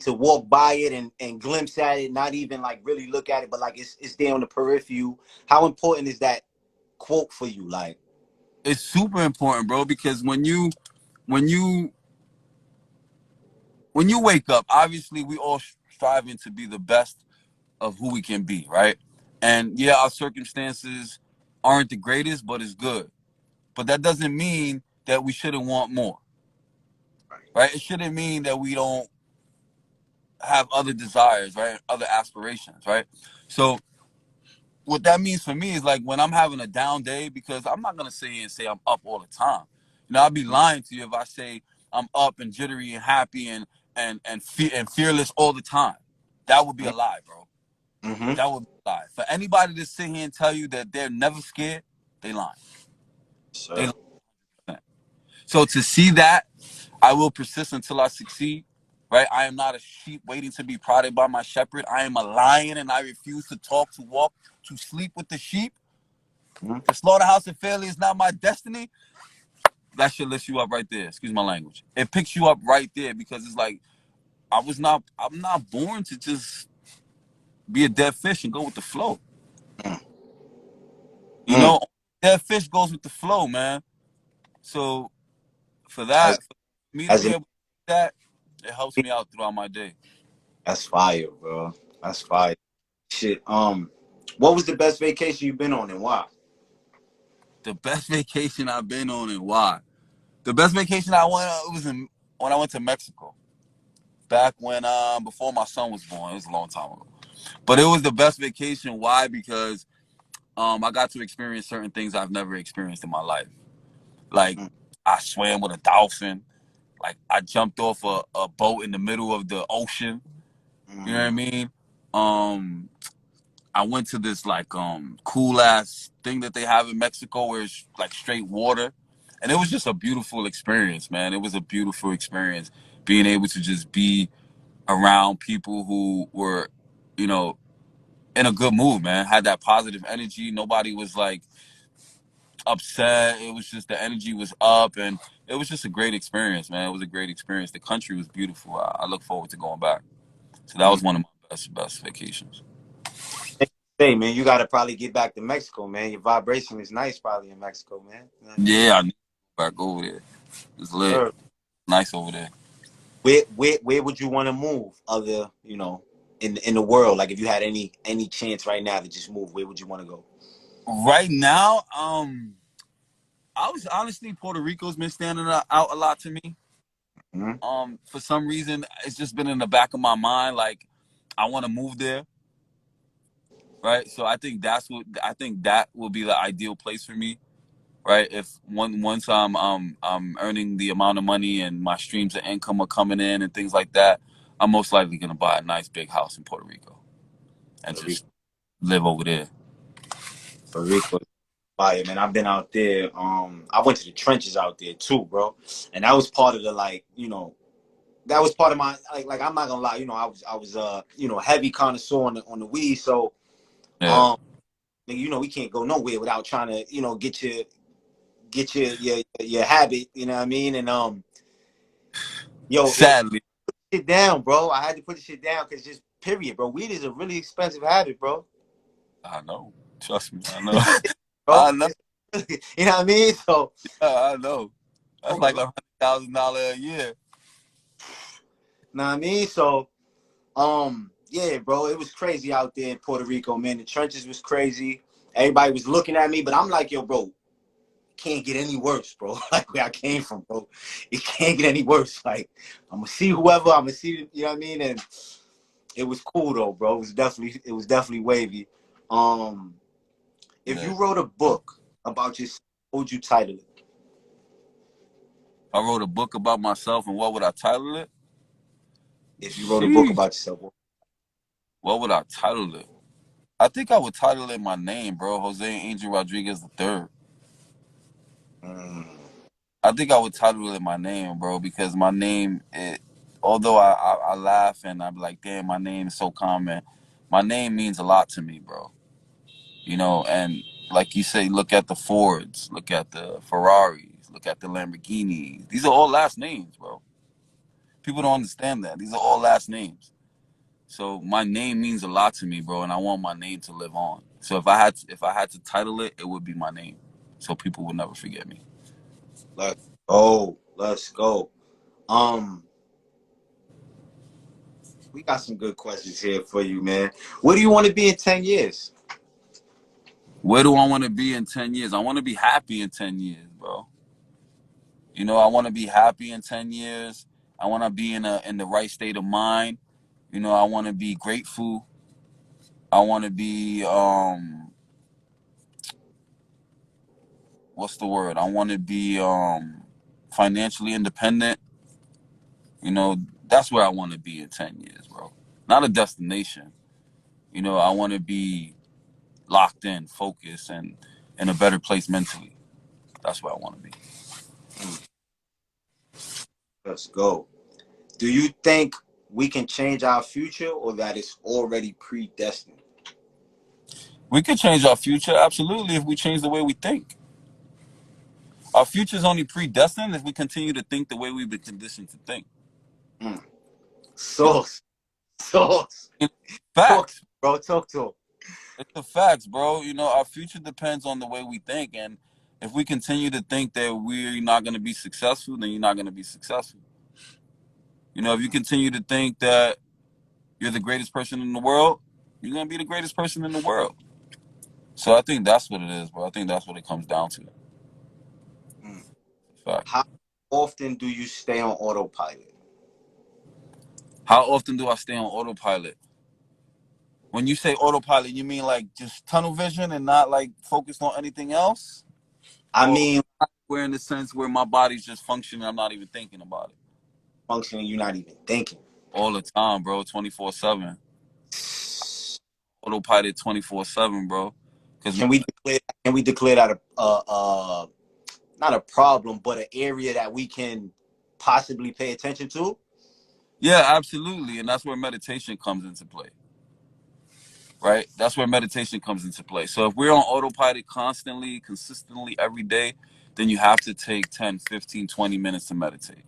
to walk by it and glimpse at it, not even like really look at it, but like it's there on the periphery. How important is that quote for you? Like, It's super important, bro, because when you when you wake up, obviously we all striving to be the best of who we can be, right? And yeah, our circumstances aren't the greatest, but it's good. But that doesn't mean that we shouldn't want more, right? It shouldn't mean that we don't have other desires, right? Other aspirations, right? So what that means for me is like when I'm having a down day, because I'm not gonna sit here and say I'm up all the time. You know, I'd be lying to you if I say I'm up and jittery and happy and fearless all the time. That would be a lie, bro. Mm-hmm. That would be a lie. For anybody to sit here and tell you that they're never scared, they lying. They Sir. lying. So to see that, I will persist until I succeed. Right? I am not a sheep waiting to be prodded by my shepherd. I am a lion and I refuse to talk, to walk, to sleep with the sheep. Mm-hmm. The slaughterhouse and failure is not my destiny. That should lift you up right there. Excuse my language. It picks you up right there because it's like I'm not born to just be a dead fish and go with the flow. You Mm-hmm. know, dead fish goes with the flow, man. So for As that, for me to as be an able to do that, it helps me out throughout my day. that's fire, bro. That's fire. Shit. What was the best vacation you've been on and why? The best vacation I've been on and why? The best vacation I went on was when I went to Mexico. Back when before my son was born. It was a long time ago. But it was the best vacation. Why? Because I got to experience certain things I've never experienced in my life. Like I swam with a dolphin. Like I jumped off a boat in the middle of the ocean. You know what I Mm-hmm. mean? Um, I went to this like cool ass thing that they have in Mexico where it's like straight water. And it was just a beautiful experience, man. It was a beautiful experience being able to just be around people who were, you know, in a good mood, man. Had that positive energy. Nobody was like upset. It was just the energy was up, and it was just a great experience, man. It was a great experience. The country was beautiful. I look forward to going back. So that was one of my best vacations. Hey man, you gotta probably get back to Mexico, man. Your vibration is nice, probably in Mexico, man. You know what I mean? Yeah, I need to go back over there. It's lit. Sure. Nice over there. Where would you want to move, other in the world? Like if you had any chance right now to just move, where would you want to go? Right now, I was honestly Puerto Rico's been standing out a lot to me. Mm-hmm. For some reason, it's just been in the back of my mind. Like, I want to move there, right? So I think that will be the ideal place for me, right? If once I'm earning the amount of money and my streams of income are coming in and things like that, I'm most likely gonna buy a nice big house in Puerto Rico and Puerto Rico, just live over there. Puerto Rico, fire, man. I've been out there. I went to the trenches out there too, bro, and that was part of the that was part of my like. I'm not gonna lie, I was heavy connoisseur on the weed, so Yeah. um, we can't go nowhere without trying to get your habit, you know what I mean, and yo, Sadly, shit down, bro. I had to put the shit down because just period, bro. Weed is a really expensive habit, bro. I know. Trust me, I know. Bro, I know. it's you know what I mean. So, Yeah, I know. That's bro, the like life, $100,000 a year. know what I mean. So, yeah, bro, it was crazy out there in Puerto Rico, man. The trenches was crazy. Everybody was looking at me, but I'm like, yo, bro, can't get any worse, bro. Like where I came from, bro, it can't get any worse. Like I'm gonna see whoever I'm gonna see, you know what I mean. And it was cool though, bro. It was definitely wavy. Um, if Yeah. you wrote a book about yourself, what would you title it? I wrote a book about myself, and what would I title it? If you wrote a book Sheesh. about yourself, What would I title it? I think I would title it my name, bro. Jose Angel Rodriguez III. mm, I think I would title it my name, bro, because my name, although I laugh and I'm like, damn, my name is so common. My name means a lot to me, bro. You know, and like you say, look at the Fords, look at the Ferraris, look at the Lamborghinis. These are all last names, bro. People don't understand that. These are all last names. So my name means a lot to me, bro, and I want my name to live on. So if I had to title it, it would be my name, so people would never forget me. let's go. Um, we got some good questions here for you, man. What do you want to be in 10 years? Where do I want to be in 10 years? I want to be happy in 10 years, bro. You know, I want to be happy in 10 years. I want to be in the right state of mind. You know, I want to be grateful. I want to be what's the word? I want to be financially independent. You know, that's where I want to be in 10 years, bro. Not a destination. You know, I want to be locked in, focused, and in a better place mentally. That's where I want to be. Mm, let's go. Do you think we can change our future, or that it's already predestined? We could change our future, absolutely, if we change the way we think. Our future is only predestined if we continue to think the way we've been conditioned to think. Mm. You Sauce, sauce. know, Talk, facts. bro. Talk to him. It's the facts, bro. You know, our future depends on the way we think, and if we continue to think that we're not going to be successful, then you're not going to be successful. You know, if you continue to think that you're the greatest person in the world, you're going to be the greatest person in the world. So I think that's what it is, bro. I think that's what it comes down to. Mm. Fact. How often do you stay on autopilot? How often do I stay on autopilot? When you say autopilot, you mean like just tunnel vision and not like focused on anything else? I Or mean, where in the sense where my body's just functioning, I'm not even thinking about it. functioning, you're not even thinking. All the time, bro, 24/7. Autopilot 24/7, bro. Because Can we declare? Can we declare that not a problem, but an area that we can possibly pay attention to? yeah, absolutely. And that's where meditation comes into play. Right? That's where meditation comes into play. So if we're on autopilot constantly, consistently every day, then you have to take 10, 15, 20 minutes to meditate.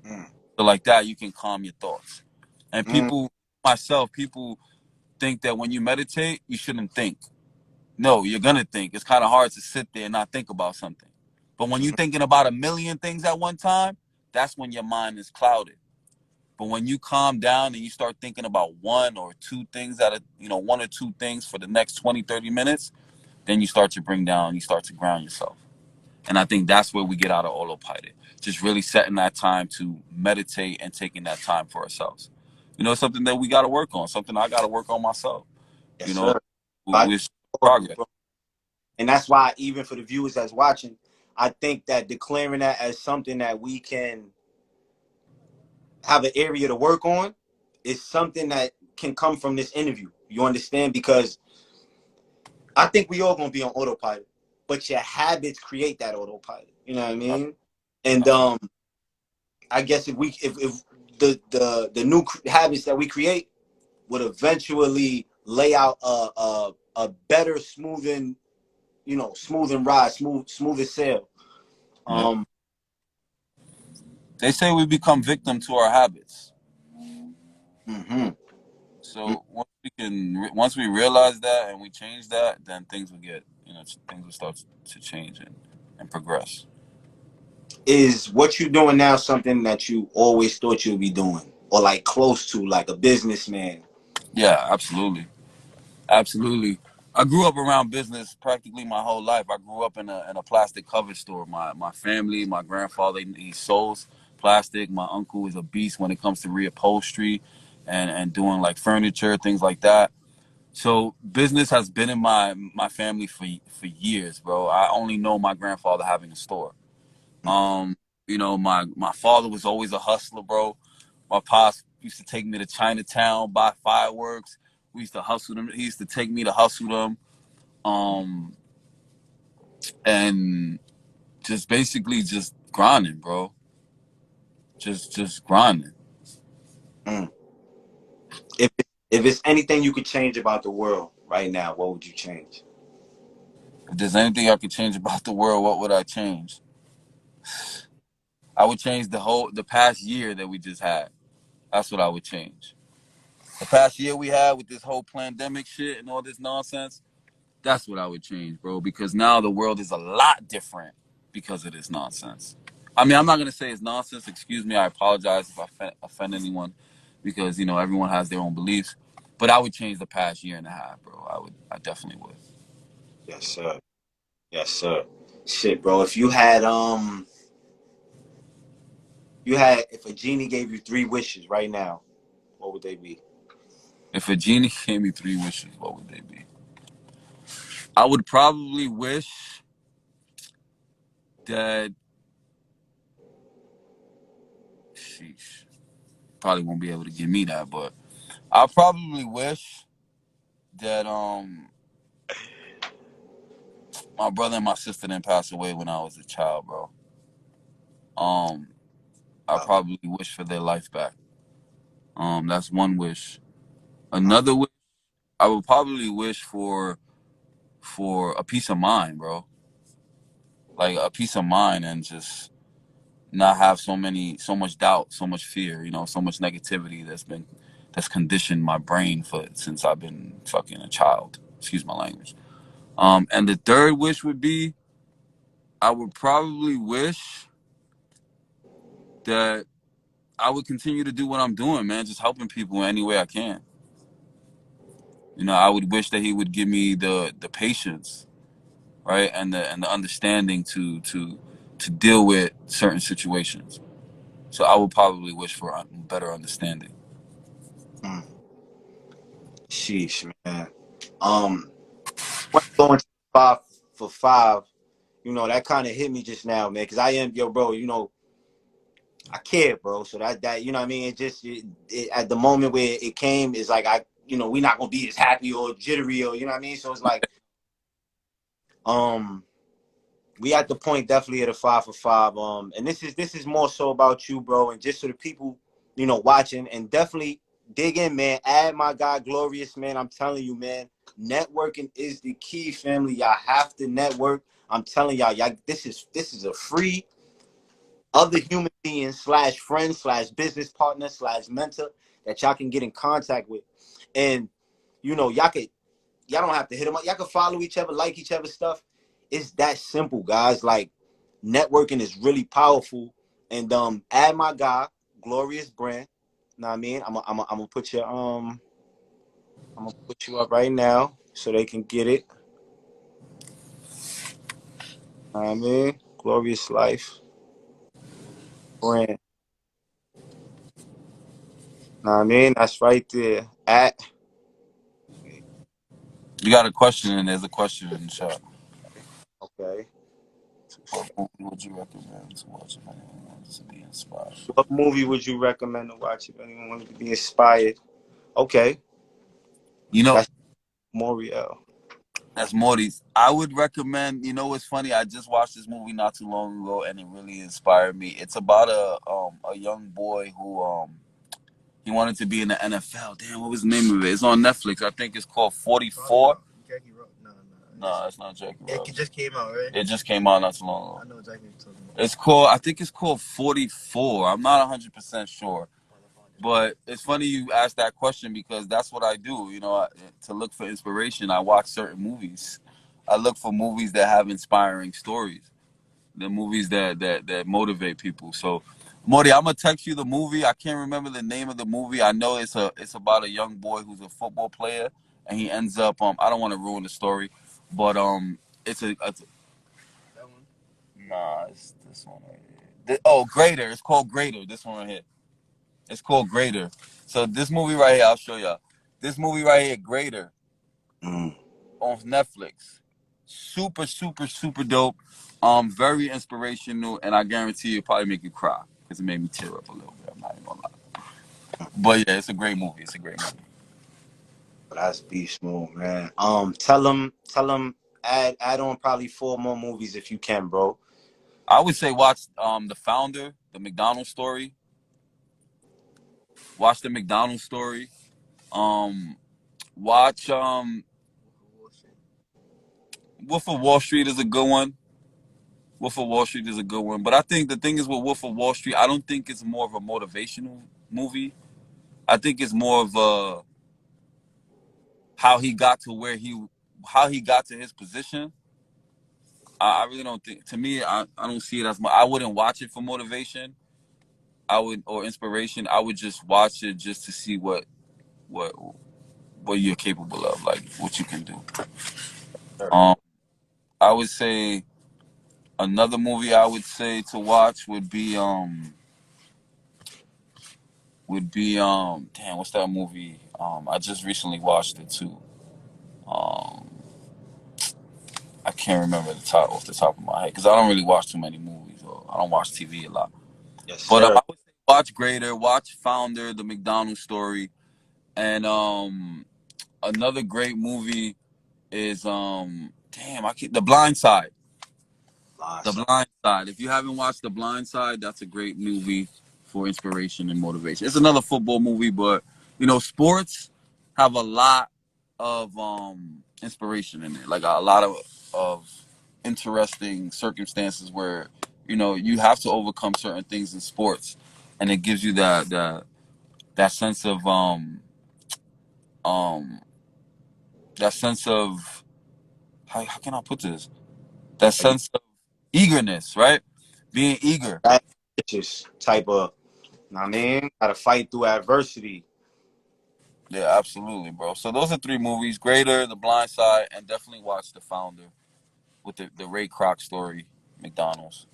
Mm, So like that, you can calm your thoughts. And mm, people think that when you meditate, you shouldn't think. No, you're gonna think. It's kind of hard to sit there and not think about something. But when you're mm, thinking about a million things at one time, that's when your mind is clouded. But when you calm down and you start thinking about one or two things one or two things for the next 20, 30 minutes, then you start to bring down, you start to ground yourself. And I think that's where we get out of autopilot. Just really setting that time to meditate and taking that time for ourselves. You know, it's something that we got to work on, something I got to work on myself. yes, You know, sir. I with told you, progress. bro. And that's why, even for the viewers that's watching, I think that declaring that as something that we can have an area to work on is something that can come from this interview. You understand? Because I think we all gonna be on autopilot, but your habits create that autopilot. You know what I mean? And I guess if the new habits that we create would eventually lay out a better smoothing, smoothing ride, smooth as sail. Yeah. Um, They say we become victim to our habits. mm-hmm. So once we realize that and we change that, then things will start to change and progress. Is what you're doing now something that you always thought you'd be doing, or like close to, like a businessman? Yeah, absolutely. Absolutely. I grew up around business practically my whole life. I grew up in a plastic cover store. My family, my grandfather, he sews plastic. My uncle is a beast when it comes to reupholstery and doing like furniture, things like that. So business has been in my family for years, bro. I only know my grandfather having a store. Um, my father was always a hustler, bro. My pops used to take me to Chinatown, buy fireworks. We used to hustle them. He used to take me to hustle them. Um, and just basically just grinding, bro. Just grinding. Mm. If it's anything you could change about the world right now, what would you change? If there's anything I could change about the world, what would I change? I would change the past year that we just had. That's what I would change. The past year we had with this whole pandemic shit and all this nonsense. That's what I would change, bro, because now the world is a lot different because of this nonsense. I mean, I'm not going to say it's nonsense. Excuse me. I apologize if I offend anyone because, everyone has their own beliefs. But I would change the past year and a half, bro. I definitely would. Yes, sir. Yes, sir. Shit, bro. If a genie gave you three wishes right now, what would they be? If a genie gave me three wishes, what would they be? I would probably wish that, sheesh, probably won't be able to give me that, but I probably wish that my brother and my sister didn't pass away when I was a child, bro. Um, I probably wish for their life back. That's one wish. Another wish, I would probably wish for a peace of mind, bro. Like a peace of mind, and just not have so much doubt, so much fear, so much negativity that's conditioned my brain for since I've been fucking a child. Excuse my language. And the third wish would be, I would probably wish that I would continue to do what I'm doing, man, just helping people in any way I can. I would wish that he would give me the patience, right, and the understanding to deal with certain situations. So I would probably wish for better understanding. Mm. Sheesh, man. Um, when going to 5 for 5, that kind of hit me just now, man. Because I am, yo, bro. I care, bro. So that what I mean. At the moment where it came, it's like we not gonna be as happy or jittery or what I mean. So it's like, um, we at the point definitely at a 5 for 5. And this is more so about you, bro, and just so the people, watching, and definitely dig in, man. Add my guy Glorious, man. I'm telling you, man. Networking is the key, family. Y'all have to network. I'm telling y'all, this is a free other human being slash friend slash business partner slash mentor that y'all can get in contact with. And y'all don't have to hit them up. Y'all can follow each other, like each other's stuff. It's that simple, guys. Like, networking is really powerful. And add my guy, Glorious Brand. Know what I mean? I'm gonna put your I'm gonna put you up right now so they can get it. Know what I mean? Glorious Life Brand. Know what I mean? That's right there. At You got a question, and there's a question in the chat. okay. What movie would you recommend to watch if anyone wants to be inspired? What movie would you recommend to watch if anyone wanted to be inspired? Okay, You know, that's Moriel. that's Morty's. I would recommend. What's funny? I just watched this movie not too long ago, and it really inspired me. It's about a young boy who he wanted to be in the NFL. Damn, what was the name of it? It's on Netflix. I think it's called 44. Jackie Ro- no, no. No, it's not Jackie It Rose. just came out, right? It just came out not too long ago. I know exactly what you're talking about. It's called. I think it's called 44. I'm not 100% sure. But it's funny you asked that question because that's what I do. To look for inspiration, I watch certain movies. I look for movies that have inspiring stories, the movies that motivate people. So, Morty, I'm gonna text you the movie. I can't remember the name of the movie. I know it's about a young boy who's a football player, and he ends up. I don't want to ruin the story, but it's That one? nah, it's this one right here. Oh, Greater. It's called Greater. This one right here. It's called Greater. So this movie right here, I'll show y'all. This movie right here, Greater, Mm. on Netflix. Super, super, super dope. Very inspirational, and I guarantee you, it'll probably make you cry because it made me tear up a little bit. I'm not even gonna lie. But yeah, it's a great movie. It's a great movie. That's beast mode, man. Tell them, add on probably 4 more movies if you can, bro. I would say watch The Founder, the McDonald's story. Watch the McDonald's story. Um, watch Wall Street. Wolf of Wall Street is a good one. Wolf of Wall Street is a good one. But I think the thing is with Wolf of Wall Street, I don't think it's more of a motivational movie. I think it's more of a how he got to how he got to his position. I really don't think. To me, I don't see it as much. I wouldn't watch it for motivation. I would or inspiration. I would just watch it just to see what what you're capable of, like what you can do. Um, I would say another movie I would say to watch would be damn, what's that movie? I just recently watched it too. Um I can't remember the top off the top of my head because I don't really watch too many movies or I don't watch TV a lot. Yes, But sir. I would say watch Greater, watch Founder, The McDonald's Story, and another great movie is damn I keep The Blind Side. The Lots. Blind Side. If you haven't watched The Blind Side, that's a great movie for inspiration and motivation. It's another football movie, but sports have a lot of inspiration in it. Like a lot of interesting circumstances where you have to overcome certain things in sports, and it gives you that sense of um that sense of how can I put this? That Like sense of eagerness, right? Being eager. that just type of, know what I mean, gotta fight through adversity. Yeah, absolutely, bro. So those are three movies: Greater, The Blind Side, and definitely watch The Founder with the Ray Kroc story, McDonald's,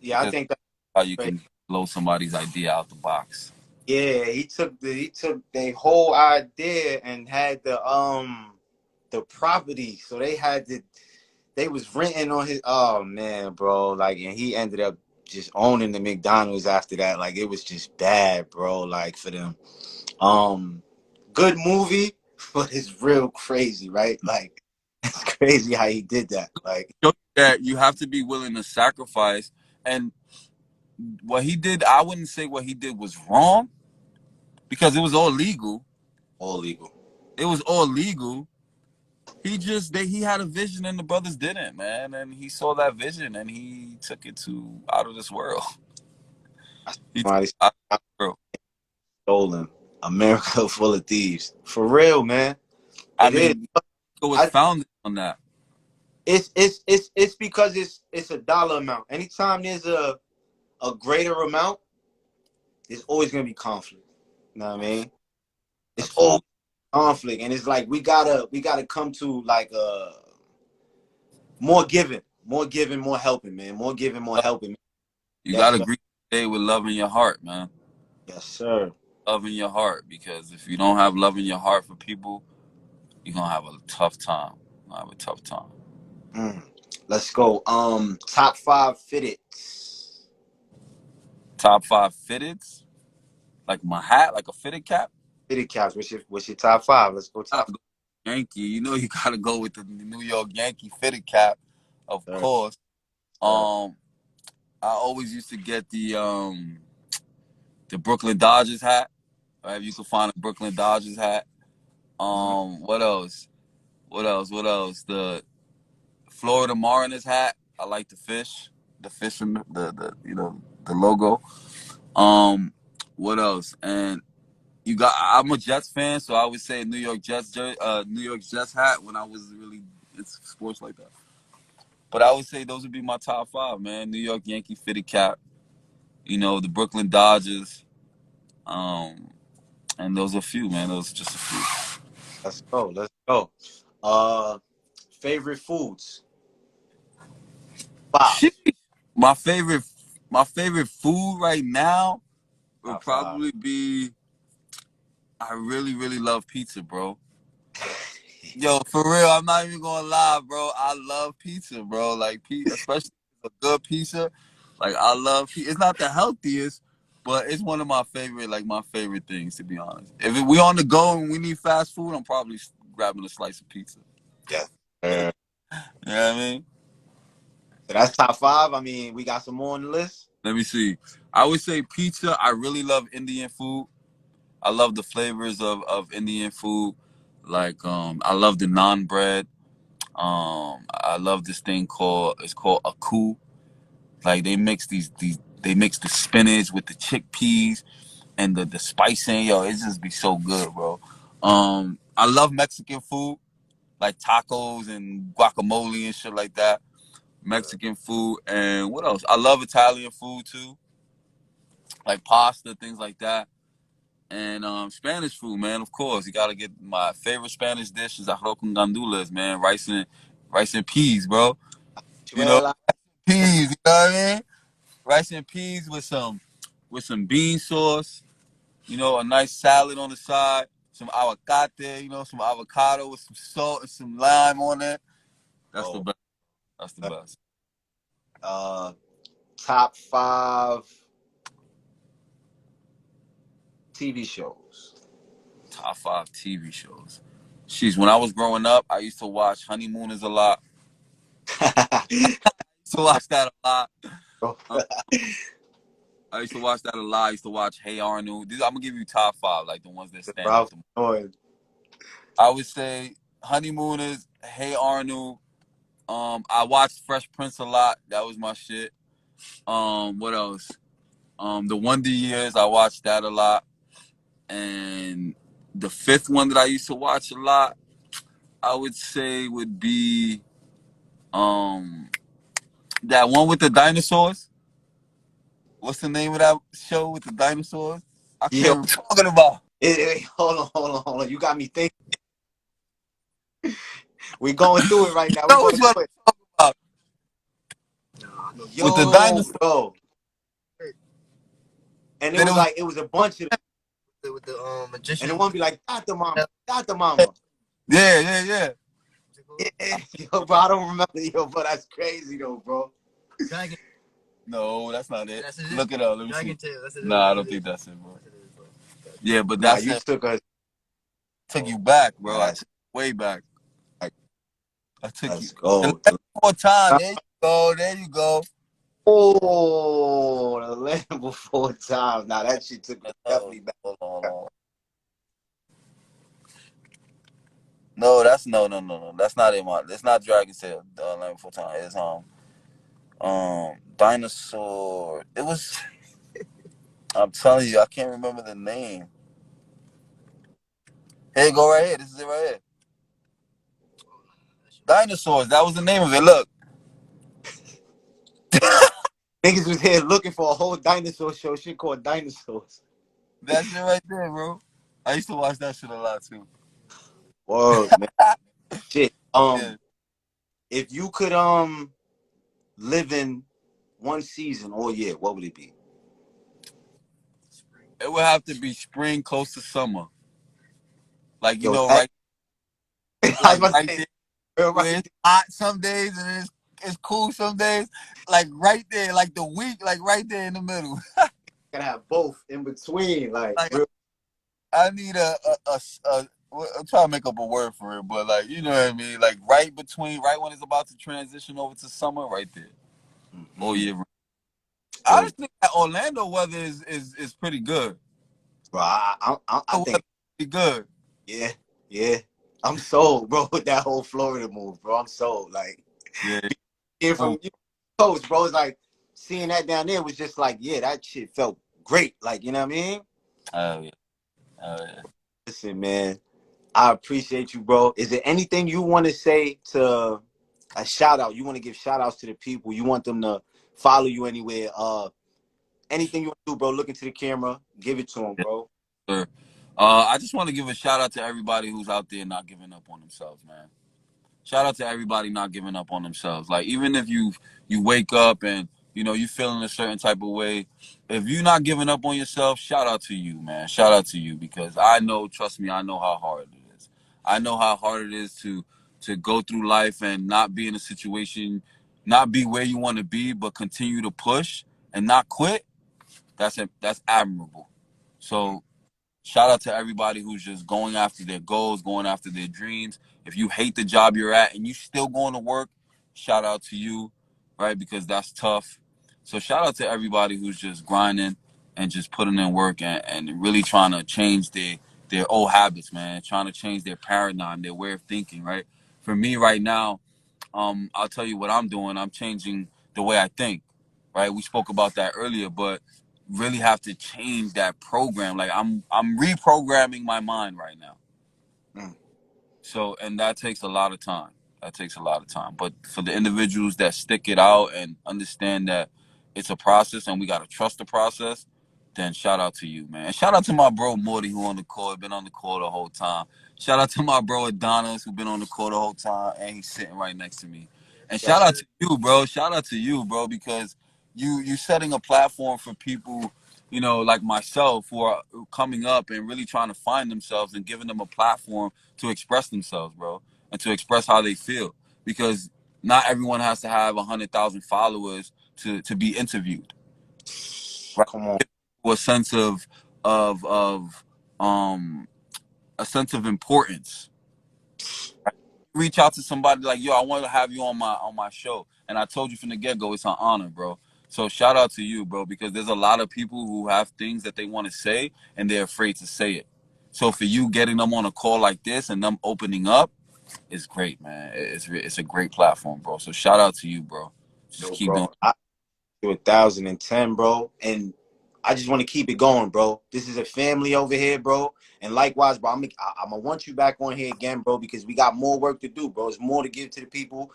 Yeah, I because think that's how you great. can blow somebody's idea out the box. Yeah, he took the whole idea and had the property. So they was renting on his, oh man, bro. Like, and he ended up just owning the McDonald's after that. Like, it was just bad, bro. Like, for them. Um, Good movie, but it's real crazy, right? Like, it's crazy how he did that. Like, Show you that you have to be willing to sacrifice, and what he did, I wouldn't say what he did was wrong because it was all legal. all legal. It was all legal. He had a vision and the brothers didn't, man, and he saw that vision and he took it to out of this world. He took Somebody it out of this world. stolen. America full of thieves. For real, man. I It is. mean, it was I founded on that. it's because it's a dollar amount. Anytime there's a greater amount, there's always gonna be conflict. You know what I mean? It's always Absolutely. conflict, and it's like we gotta come to like more giving, more helping, man. More giving, more helping. You Yes, got to sir. greet the day with love in your heart, man. Yes, sir. Love in your heart, because if you don't have love in your heart for people, you're gonna have a tough time. You're gonna have a tough time. Mm. Let's go. Top five fitted Top five fitteds, like my hat, like a fitted cap. fitted caps. What's your top five? Let's go Gotta top go Yankee. You gotta go with the New York Yankee fitted cap, of five. course. Sir. Um, I always used to get the Brooklyn Dodgers hat. Right, you can find a Brooklyn Dodgers hat. Mhm. What else? What else? What else? The Florida Mariners hat. I like the fish and the logo. Um, what else? And I'm a Jets fan, so I would say New York Jets hat when I was really into sports like that. But I would say those would be my top five, man. New York Yankee fitted cap. The Brooklyn Dodgers. Um, and those are a few, man. Those are just a few. Let's go. Let's go. Uh, Favorite foods. Five. Sheesh. My favorite, my favorite food right now would Top five. probably be. I really, really love pizza, bro. Yo, for real, I'm not even gonna lie, bro. I love pizza, bro. Like, especially a good pizza. Like, I love pizza. It's not the healthiest, but it's one of my favorite things, to be honest. If we on the go and we need fast food, I'm probably grabbing a slice of pizza. Yes. You know what I mean? So that's top five. I mean, we got some more on the list. Let me see. I would say pizza. I really love Indian food. I love the flavors of Indian food. Like, I love the naan bread. I love this thing called aku. Like they mix the spinach with the chickpeas and the spicing. Yo, it just be so good, bro. I love Mexican food, like tacos and guacamole and shit like that. Mexican food, and what else? I love Italian food too, like pasta, things like that. And Spanish food, man. Of course, you gotta get my favorite Spanish dish is arroz con gandules, man. Rice and peas, bro. You know, Chuela. peas. You know what I mean? Rice and peas with some bean sauce. A nice salad on the side. Some avocado, some avocado with some salt and some lime on it. That's the Oh, best. That's the best. uh, top 5 TV shows. Top 5 TV shows. Jeez, when I was growing up, I used to watch Honeymooners a lot. I used to watch that a lot. Bro, Um, I used to watch that a lot. I used to watch Hey Arnold. I'm gonna give you top 5, like the ones that stand out Ralph the most. Lauren. I would say Honeymooners, Hey Arnold. I watched Fresh Prince a lot. That was my shit. What else? The Wonder Years. I watched that a lot. And the fifth one that I used to watch a lot, I would say would be um that one with the dinosaurs. What's the name of that show with the dinosaurs? I Yo, can't remember what I'm talking about. hold on. You got me thinking. We going through it right now. We That going was what through it. I'm talking about. Nah, I know With the Yo, dinosaurs. bro. And it Then was like, it was a bunch of them. with the And the magician. one be like, Dr. Mama, Dr. Mama. Yeah. Yeah, yo, bro, I don't remember. Yo, bro, that's crazy, though, bro. Dragon. No, that's not it. That's it. Look it up. Let me Dragon see. tail. That's it. Nah, I don't think that's it, bro. That's it, bro. Yeah, but Nah, that's you it. took us. Took you Oh, back, nah, bro. I took you way back. I took you. let's The go. last more time. There you go. There you go. Oh, the land before time. Now that shit took us No, definitely back. hold on, hold on. No, that's no. That's not it, man. It's not Dragon Tail. Land Before Time. It's dinosaur. It was. I'm telling you, I can't remember the name. Here you go, right here. This is it right here. Dinosaurs. That was the name of it. Look. Niggas was here looking for a whole dinosaur show. Shit called Dinosaurs. That's it right there, bro. I used to watch that shit a lot too. Word, man. Shit. Yeah. If you could live in one season all year, what would it be? It would have to be spring, close to summer. Like Yo, that right, I was like about to right say, there, real where right it's hot some days and it's cool some days. Like right there, like the week, like right there in the middle. gotta have both in between. Like Like real I need I'm trying to make up a word for it, but like you know what I mean. Like right between, right when it's about to transition over to summer, right there, all mm-hmm. year round. I Yo, just think that Orlando weather is pretty good. bro, I The weather think pretty good. yeah, yeah. I'm sold, bro, with that whole Florida move, bro. I'm sold. Like Yeah. here from coast, bro. It's like seeing that down there was just like, yeah, that shit felt great. Like, you know what I mean? Oh yeah. Oh yeah. Listen, man, I appreciate you, bro. Is there anything you want to say to a shout out? You want to give shout outs to the people? You want them to follow you anywhere? Anything you want to do, bro? Look into the camera, give it to them, bro. Sure. I just want to give a shout out to everybody who's out there not giving up on themselves, man. Shout out to everybody not giving up on themselves. Like even if you wake up and you feeling a certain type of way, if you're not giving up on yourself, shout out to you, man. Shout out to you because I know, trust me, I know how hard it is. I know how hard it is to go through life and not be in a situation, not be where you want to be, but continue to push and not quit. That's admirable. So shout out to everybody who's just going after their goals, going after their dreams. If you hate the job you're at and you still going to work, shout out to you, right? Because that's tough. So shout out to everybody who's just grinding and just putting in work and really trying to change their old habits, man. Trying to change their paradigm, their way of thinking, right? For me right now, I'll tell you what I'm doing. I'm changing the way I think, right? We spoke about that earlier, but really have to change that program. Like I'm reprogramming my mind right now. Mm. So and that takes a lot of time. That takes a lot of time. But for the individuals that stick it out and understand that it's a process and we gotta trust the process, then shout out to you, man. And shout out to my bro Morty who on the call, been on the call the whole time. Shout out to my bro Adonis who been on the call the whole time and he's sitting right next to me. And shout Yes, out to you, bro. Shout out to you, bro, because you setting a platform for people, like myself who are coming up and really trying to find themselves and giving them a platform to express themselves, bro, and to express how they feel. Because not everyone has to have 100,000 followers to be interviewed, right? Come on. A sense of um a sense of importance. Reach out to somebody like, yo, I want to have you on my show, and I told you from the get go, it's an honor, bro. So shout out to you, bro, because there's a lot of people who have things that they want to say and they're afraid to say it. So for you getting them on a call like this and them opening up is great, man. It's a great platform, bro. So shout out to you, bro. Just Yo, keep doing. bro. I to 1,010, bro. And I just want to keep it going, bro. This is a family over here, bro. And likewise, bro, I'm gonna want you back on here again, bro, because we got more work to do, bro. It's more to give to the people.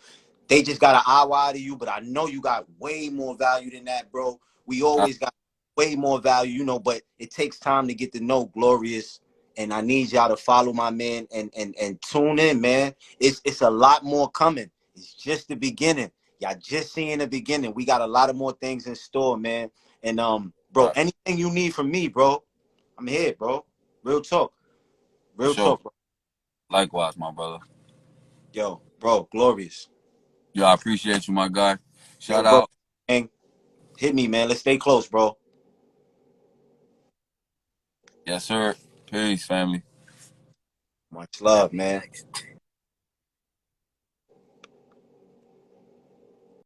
They just got an hour out of you, but I know you got way more value than that, bro. We Uh, always got way more value, you know, but it takes time to get to know Glorious. And I need y'all to follow my man and tune in, man. It's a lot more coming. It's just the beginning. Y'all just seeing the beginning. We got a lot of more things in store, man. And bro, right. anything you need from me, bro, I'm here, bro. Real talk. For Real sure. talk, bro. Likewise, my brother. Yo, bro, Glorious. Yo, I appreciate you, my guy. Yo, Shout bro, out. man, hit me, man. Let's stay close, bro. Yes, sir. Peace, family. Much love, man.